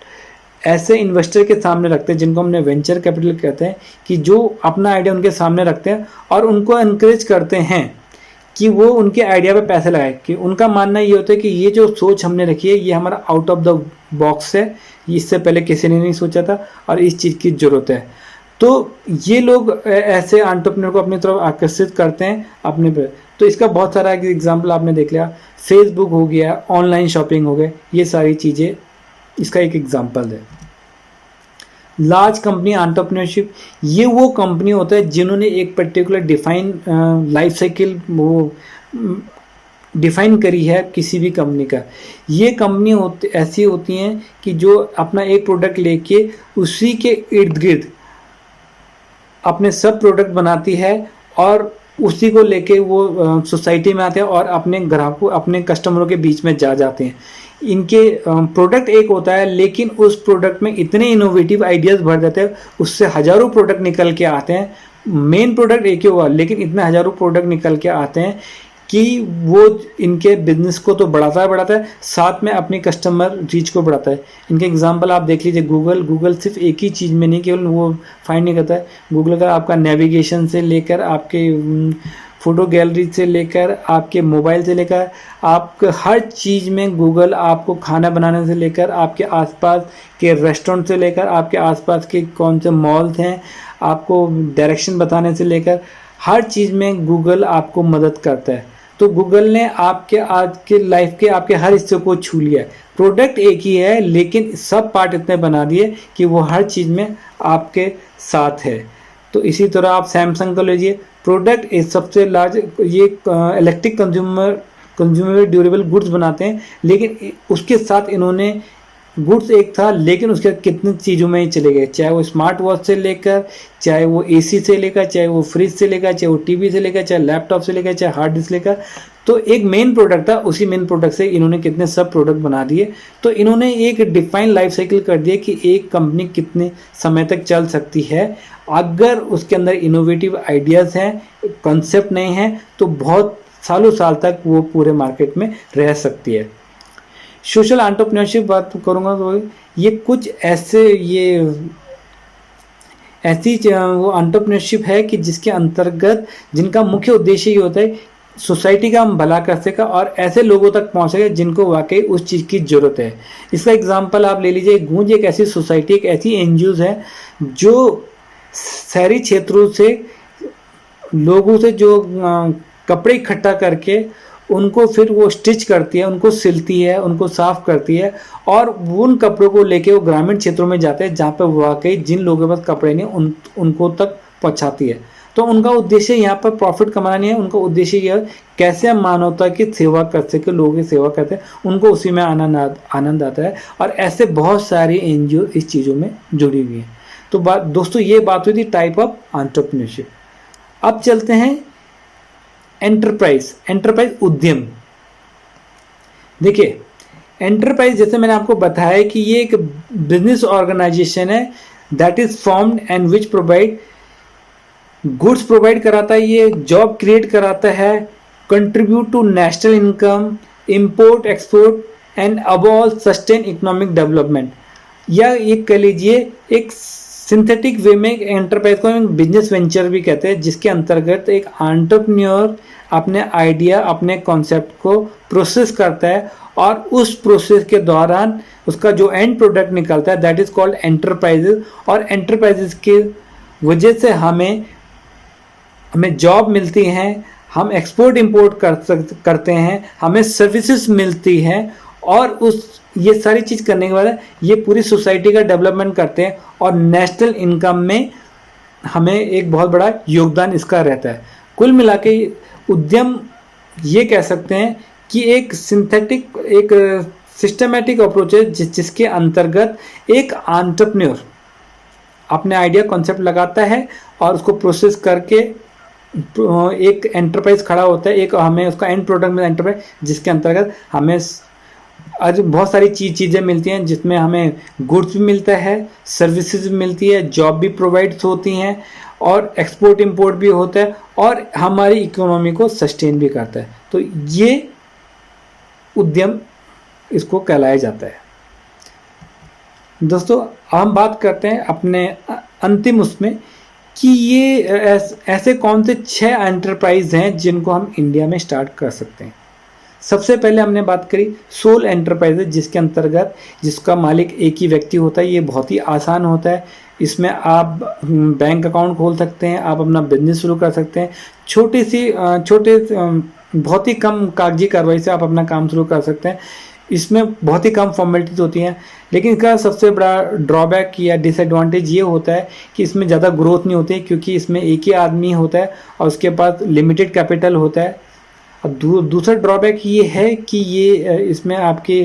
Speaker 1: ऐसे इन्वेस्टर के सामने रखते हैं जिनको हमने वेंचर कैपिटल कहते हैं, कि जो अपना आइडिया उनके सामने रखते हैं और उनको एनकरेज करते हैं कि वो उनके आइडिया पे पैसे लगाए। कि उनका मानना ये होता है कि ये जो सोच हमने रखी है ये हमारा आउट ऑफ द बॉक्स है, इससे पहले किसी ने नहीं सोचा था और इस चीज़ की ज़रूरत है। तो ये लोग ऐसे एंटरप्रेन्योर को अपनी तरफ आकर्षित करते हैं अपने पे। तो इसका बहुत सारा एग्जाम्पल आपने देख लिया, फेसबुक हो गया, ऑनलाइन शॉपिंग हो गया, ये सारी चीज़ें इसका एक एग्जाम्पल है। लार्ज कंपनी एंटरप्रेन्योरशिप, ये वो कंपनी होता है जिन्होंने एक पर्टिकुलर डिफाइन लाइफ साइकिल वो डिफाइन करी है किसी भी कंपनी का। ये कंपनी ऐसी होती हैं कि जो अपना एक प्रोडक्ट लेके उसी के इर्द गिर्द अपने सब प्रोडक्ट बनाती है और उसी को लेके वो सोसाइटी में आते हैं और अपने ग्राहकों अपने कस्टमरों के बीच में जाते हैं। इनके प्रोडक्ट एक होता है लेकिन उस प्रोडक्ट में इतने इनोवेटिव आइडियाज़ भर देते हैं, उससे हज़ारों प्रोडक्ट निकल के आते हैं। मेन प्रोडक्ट एक ही हुआ लेकिन इतने हज़ारों प्रोडक्ट निकल के आते हैं कि वो इनके बिजनेस को तो बढ़ाता है साथ में अपनी कस्टमर रीच को बढ़ाता है। इनके एग्जांपल आप देख लीजिए, गूगल सिर्फ एक ही चीज़ में नहीं केवल वो फाइंड नहीं करता है। गूगल का आपका नेविगेशन से लेकर आपके फ़ोटो गैलरी से लेकर आपके मोबाइल से लेकर आपके हर चीज़ में गूगल आपको खाना बनाने से लेकर आपके आसपास के रेस्टोरेंट से लेकर आपके आसपास के कौन से मॉल्स हैं आपको डायरेक्शन बताने से लेकर हर चीज़ में गूगल आपको मदद करता है। तो गूगल ने आपके आज के लाइफ के आपके हर हिस्से को छू लिया है। प्रोडक्ट एक ही है लेकिन सब पार्ट इतने बना दिए कि वो हर चीज़ में आपके साथ है। तो इसी तरह आप सैमसंग को लीजिए, प्रोडक्ट एक सबसे लार्ज ये इलेक्ट्रिक कंज्यूमर ड्यूरेबल गुड्स बनाते हैं, लेकिन उसके साथ इन्होंने गुड्स एक था लेकिन उसके कितनी चीज़ों में ही चले गए, चाहे वो स्मार्ट वॉच से लेकर, चाहे वो एसी से लेकर, चाहे वो फ्रिज से लेकर, चाहे वो टीवी से लेकर, चाहे लैपटॉप से लेकर, चाहे हार्ड डिस्क लेकर, तो एक मेन प्रोडक्ट था, उसी मेन प्रोडक्ट से इन्होंने कितने सब प्रोडक्ट बना दिए। तो इन्होंने एक डिफाइन लाइफ साइकिल कर दिया कि एक कंपनी कितने समय तक चल सकती है। अगर उसके अंदर इनोवेटिव आइडियाज़ हैं, कॉन्सेप्ट नहीं है, तो बहुत सालों साल तक वो पूरे मार्केट में रह सकती है। सोशल एंटरप्रेन्योरशिप बात करूँगा तो ये कुछ ऐसी वो एंटरप्रेन्योरशिप है कि जिसके अंतर्गत जिनका मुख्य उद्देश्य ये होता है सोसाइटी का हम भला कर सके और ऐसे लोगों तक पहुंच सके जिनको वाकई उस चीज़ की ज़रूरत है। इसका एग्जांपल आप ले लीजिए, गूंज एक ऐसी सोसाइटी, एक ऐसी एनजीओज है जो शहरी क्षेत्रों से लोगों से जो कपड़े इकट्ठा करके उनको फिर वो स्टिच करती है, उनको सिलती है, उनको साफ करती है और उन कपड़ों को लेके वो ग्रामीण क्षेत्रों में जाते हैं जहाँ पे वाकई जिन लोगों के पास कपड़े नहीं उनको तक पहुँचाती है। तो उनका उद्देश्य यहाँ पर प्रॉफिट कमाना नहीं है, उनका उद्देश्य यह है कैसे हम मानवता की सेवा कर सके, लोगों की सेवा करते हैं, उनको उसी में आनंद आता है। और ऐसे बहुत सारी एनजीओ इस चीज़ों में जुड़ी हुई हैं। तो दोस्तों ये बात हुई थी टाइप ऑफ एंटरप्रेन्योरशिप। अब चलते हैं एंटरप्राइज उद्यम। देखिए एंटरप्राइज जैसे मैंने आपको बताया कि ये एक बिजनेस ऑर्गेनाइजेशन है that is formed and which provide goods provide कराता है, ये जॉब क्रिएट कराता है, contribute to national income, import export and above all sustain economic development. या ये कह लीजिए एक सिंथेटिक वे में एंटरप्राइज को हम बिजनेस वेंचर भी कहते हैं, जिसके अंतर्गत एक एंटरप्रेन्योर अपने आइडिया, अपने कॉन्सेप्ट को प्रोसेस करता है और उस प्रोसेस के दौरान उसका जो एंड प्रोडक्ट निकलता है दैट इज कॉल्ड एंटरप्राइजेज। और एंटरप्राइजेज के वजह से हमें जॉब मिलती हैं, हम एक्सपोर्ट इंपोर्ट करते हैं, हमें सर्विसेज मिलती हैं और ये सारी चीज़ करने के बाद ये पूरी सोसाइटी का डेवलपमेंट करते हैं और नेशनल इनकम में हमें एक बहुत बड़ा योगदान इसका रहता है। कुल मिला के उद्यम ये कह सकते हैं कि एक सिंथेटिक, एक सिस्टमेटिक अप्रोच है जिसके अंतर्गत एक एंटरप्रेन्योर अपने आइडिया कॉन्सेप्ट लगाता है और उसको प्रोसेस करके एक एंटरप्राइज खड़ा होता है। एक हमें उसका एंड प्रोडक्ट में एंटरप्राइज, जिसके अंतर्गत हमें आज बहुत सारी चीज़ें मिलती हैं, जिसमें हमें गुड्स भी मिलता है, सर्विसेज भी मिलती है, जॉब भी प्रोवाइड होती हैं और एक्सपोर्ट इंपोर्ट भी होता है और हमारी इकोनॉमी को सस्टेन भी करता है। तो ये उद्यम इसको कहलाया जाता है। दोस्तों हम बात करते हैं अपने अंतिम उसमें कि ये ऐसे कौन से 6 एंटरप्राइज हैं जिनको हम इंडिया में स्टार्ट कर सकते हैं। सबसे पहले हमने बात करी सोल एंटरप्राइज, जिसके अंतर्गत जिसका मालिक एक ही व्यक्ति होता है। ये बहुत ही आसान होता है, इसमें आप बैंक अकाउंट खोल सकते हैं, आप अपना बिजनेस शुरू कर सकते हैं, छोटे बहुत ही कम कागजी कार्रवाई से आप अपना काम शुरू कर सकते हैं। इसमें बहुत ही कम फॉर्मेलिटीज होती हैं, लेकिन इसका सबसे बड़ा ड्रॉबैक या डिसएडवांटेज ये होता है कि इसमें ज़्यादा ग्रोथ नहीं होती है, क्योंकि इसमें एक ही आदमी होता है और उसके पास लिमिटेड कैपिटल होता है। अब दूसरा ड्रॉबैक ये है कि ये इसमें आपके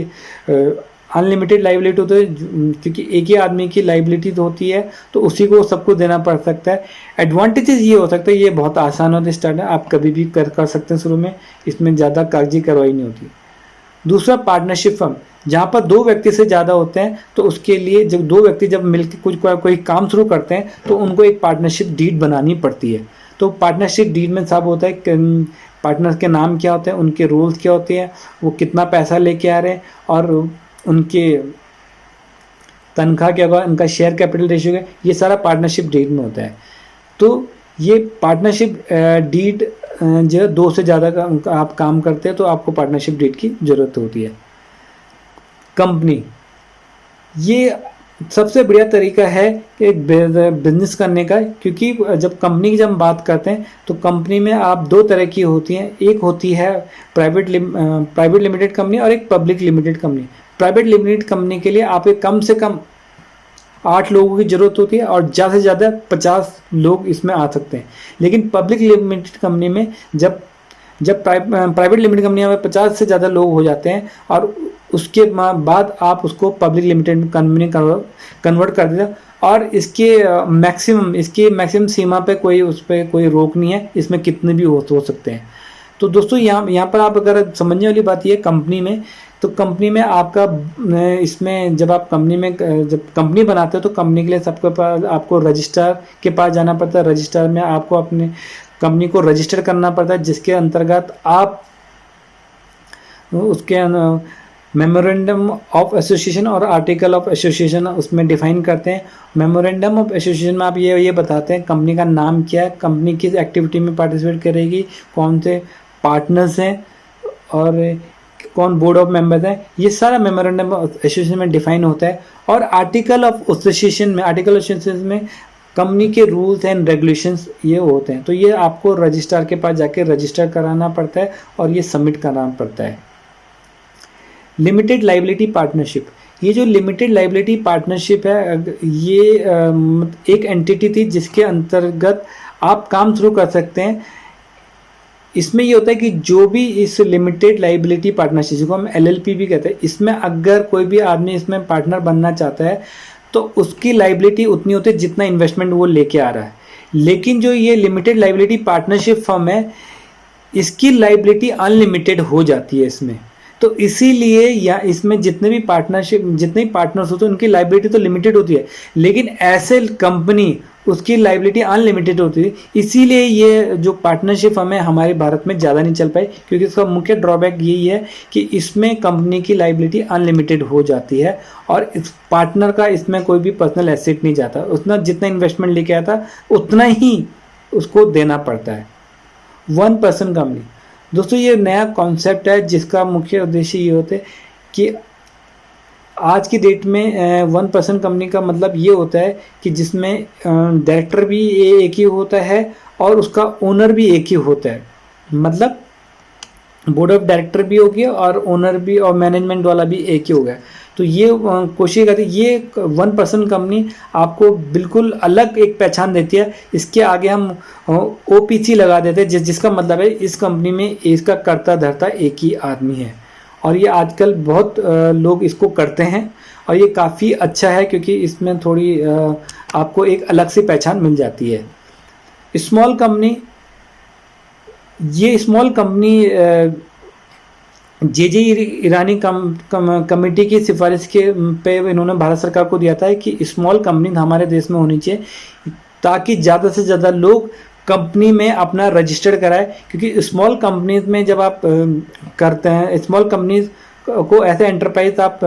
Speaker 1: अनलिमिटेड लाइबिलिटी होती है, क्योंकि एक ही आदमी की लाइबिलिटी होती है तो उसी को सबको देना पड़ सकता है। एडवांटेजेस ये हो सकता है, ये बहुत आसान होता है स्टार्ट, आप कभी भी कर सकते हैं शुरू में, इसमें ज़्यादा कागजी कार्रवाई नहीं होती। दूसरा पार्टनरशिप फर्म, जहाँ पर 2 व्यक्ति से ज़्यादा होते हैं, तो उसके लिए जब 2 व्यक्ति जब मिलकर कोई काम शुरू करते हैं तो उनको एक पार्टनरशिप डीड बनानी पड़ती है। तो पार्टनरशिप डीड में सब होता है, पार्टनर के नाम क्या होते हैं, उनके रोल्स क्या होते हैं, वो कितना पैसा लेके आ रहे हैं और उनके तनख्वाह क्या होगा, उनका शेयर कैपिटल रेशियो क्या, ये सारा पार्टनरशिप डीड में होता है। तो ये पार्टनरशिप डीड जो 2 से ज़्यादा का आप काम करते हैं तो आपको पार्टनरशिप डीड की ज़रूरत होती है। कंपनी, ये सबसे बढ़िया तरीका है कि बिजनेस करने का, क्योंकि जब कंपनी की जब हम बात करते हैं तो कंपनी में आप 2 तरह की होती हैं। एक होती है प्राइवेट लिमिटेड कंपनी और एक public limited company. Private limited company के लिए आप कम से कम 8 लोगों की ज़रूरत होती है और ज़्यादा से ज़्यादा 50 लोग इसमें आ सकते हैं। लेकिन पब्लिक लिमिटेड कंपनी में जब प्राइवेट लिमिटेड कंपनी में 50 से ज़्यादा लोग हो जाते हैं और उसके बाद आप उसको पब्लिक लिमिटेड कंपनी कन्वर्ट कर देते हैं और इसके मैक्सिमम सीमा पे उस पर कोई रोक नहीं है, इसमें कितने भी हो सकते हैं। तो दोस्तों यहाँ पर आप अगर समझने वाली बात ये कंपनी में, तो कंपनी में आपका इसमें जब आप जब कंपनी बनाते हो तो कंपनी के लिए सबके पास आपको रजिस्ट्रार के पास जाना पड़ता है। रजिस्ट्रार में आपको अपने कंपनी को रजिस्टर करना पड़ता है, जिसके अंतर्गत आप उसके मेमोरेंडम ऑफ एसोसिएशन और आर्टिकल ऑफ एसोसिएशन उसमें डिफाइन करते हैं। मेमोरेंडम ऑफ एसोसिएशन में आप ये बताते हैं कंपनी का नाम क्या है, कंपनी किस एक्टिविटी में पार्टिसिपेट करेगी, कौन से पार्टनर्स हैं और कौन बोर्ड ऑफ मेंबर्स हैं, ये सारा मेमोरेंडम ऑफ एसोसिएशन में डिफाइन होता है। और आर्टिकल ऑफ एसोसिएशन में कंपनी के रूल्स एंड रेगुलेशंस ये होते हैं। तो ये आपको रजिस्ट्रार के पास जाके रजिस्टर कराना पड़ता है और ये सबमिट कराना पड़ता है। लिमिटेड लाइबिलिटी पार्टनरशिप, ये जो लिमिटेड लाइबिलिटी पार्टनरशिप है ये एक एंटिटी थी जिसके अंतर्गत आप काम शुरू कर सकते हैं। इसमें ये होता है कि जो भी इस लिमिटेड लाइबिलिटी पार्टनरशिप, जिसको हम LLP भी कहते हैं, इसमें अगर कोई भी आदमी इसमें पार्टनर बनना चाहता है तो उसकी लाइबिलिटी उतनी होती है जितना इन्वेस्टमेंट वो लेके आ रहा है। लेकिन जो ये लिमिटेड लाइबिलिटी पार्टनरशिप फर्म है, इसकी लाइबिलिटी अनलिमिटेड हो जाती है इसमें। तो इसीलिए या इसमें जितने भी पार्टनर्स होते हैं उनकी लाइबिलिटी तो लिमिटेड होती है, लेकिन ऐसे कंपनी उसकी लाइबिलिटी अनलिमिटेड होती है। इसीलिए ये जो पार्टनरशिप हमें हमारे भारत में ज़्यादा नहीं चल पाई, क्योंकि इसका मुख्य ड्रॉबैक यही है कि इसमें कंपनी की लाइबिलिटी अनलिमिटेड हो जाती है और इस पार्टनर का इसमें कोई भी पर्सनल एसेट नहीं जाता। उतना जितना इन्वेस्टमेंट लेके आया था उतना ही उसको देना पड़ता है। 1 पर्सन कंपनी, दोस्तों ये नया कॉन्सेप्ट है जिसका मुख्य उद्देश्य ये होता है कि आज की डेट में 1 पर्सन कंपनी का मतलब ये होता है कि जिसमें डायरेक्टर भी एक ही होता है और उसका ओनर भी एक ही होता है। मतलब बोर्ड ऑफ डायरेक्टर भी हो गया और ओनर भी और मैनेजमेंट वाला भी एक ही हो गया। तो ये कोशिश करती है, ये 1 पर्सन कंपनी आपको बिल्कुल अलग एक पहचान देती है। इसके आगे हम OPC लगा देते हैं जिसका मतलब है इस कंपनी में इसका कर्ता धर्ता एक ही आदमी है। और ये आजकल बहुत लोग इसको करते हैं और ये काफ़ी अच्छा है क्योंकि इसमें थोड़ी आपको एक अलग सी पहचान मिल जाती है। स्मॉल कंपनी, ये स्मॉल कंपनी JJ ईरानी कमेटी की सिफारिश पे इन्होंने भारत सरकार को दिया था कि स्मॉल कंपनी हमारे देश में होनी चाहिए ताकि ज़्यादा से ज़्यादा लोग कंपनी में अपना रजिस्टर्ड कराए। क्योंकि स्मॉल कंपनीज में जब आप करते हैं, स्मॉल कंपनीज को ऐसे एंटरप्राइज आप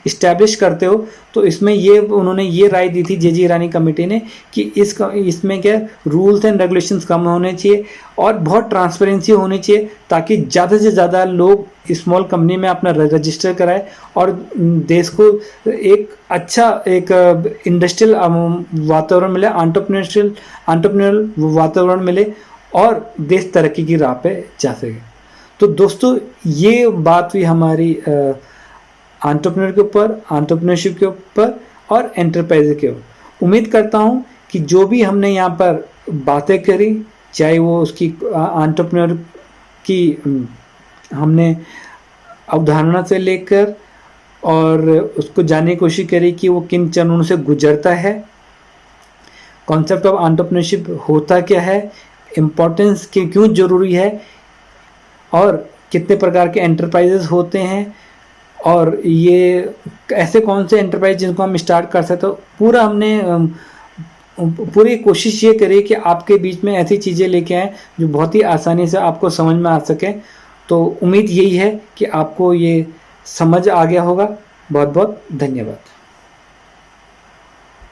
Speaker 1: इस्टेब्लिश करते हो, तो इसमें उन्होंने ये राय दी थी JJ ईरानी कमेटी ने कि इसमें क्या रूल्स एंड रेगुलेशंस कम होने चाहिए और बहुत ट्रांसपेरेंसी होनी चाहिए ताकि ज़्यादा से ज़्यादा लोग स्मॉल कंपनी में अपना रजिस्टर कराए और देश को एक अच्छा एक इंडस्ट्रियल वातावरण मिले, एंटरप्रेन्योरल वातावरण मिले और देश तरक्की की राह पे जा सके। तो दोस्तों ये बात हुई हमारी एंटरप्रेन्योर के ऊपर, एंटरप्रेन्योरशिप के ऊपर और एंटरप्राइज के ऊपर। उम्मीद करता हूँ कि जो भी हमने यहाँ पर बातें करी, चाहे वो उसकी एंटरप्रेन्योर की हमने अवधारणा से लेकर और उसको जानने की कोशिश करी कि वो किन चरणों से गुजरता है, कॉन्सेप्ट ऑफ एंटरप्रेन्योरशिप होता क्या है, इम्पोर्टेंस क्यों ज़रूरी है और कितने प्रकार के एंटरप्राइजेस होते हैं और ये ऐसे कौन से एंटरप्राइज जिनको हम स्टार्ट कर सकते हो। पूरा हमने पूरी कोशिश ये करी कि आपके बीच में ऐसी चीज़ें लेके आएँ जो बहुत ही आसानी से आपको समझ में आ सके। तो उम्मीद यही है कि आपको ये समझ आ गया होगा। बहुत बहुत धन्यवाद।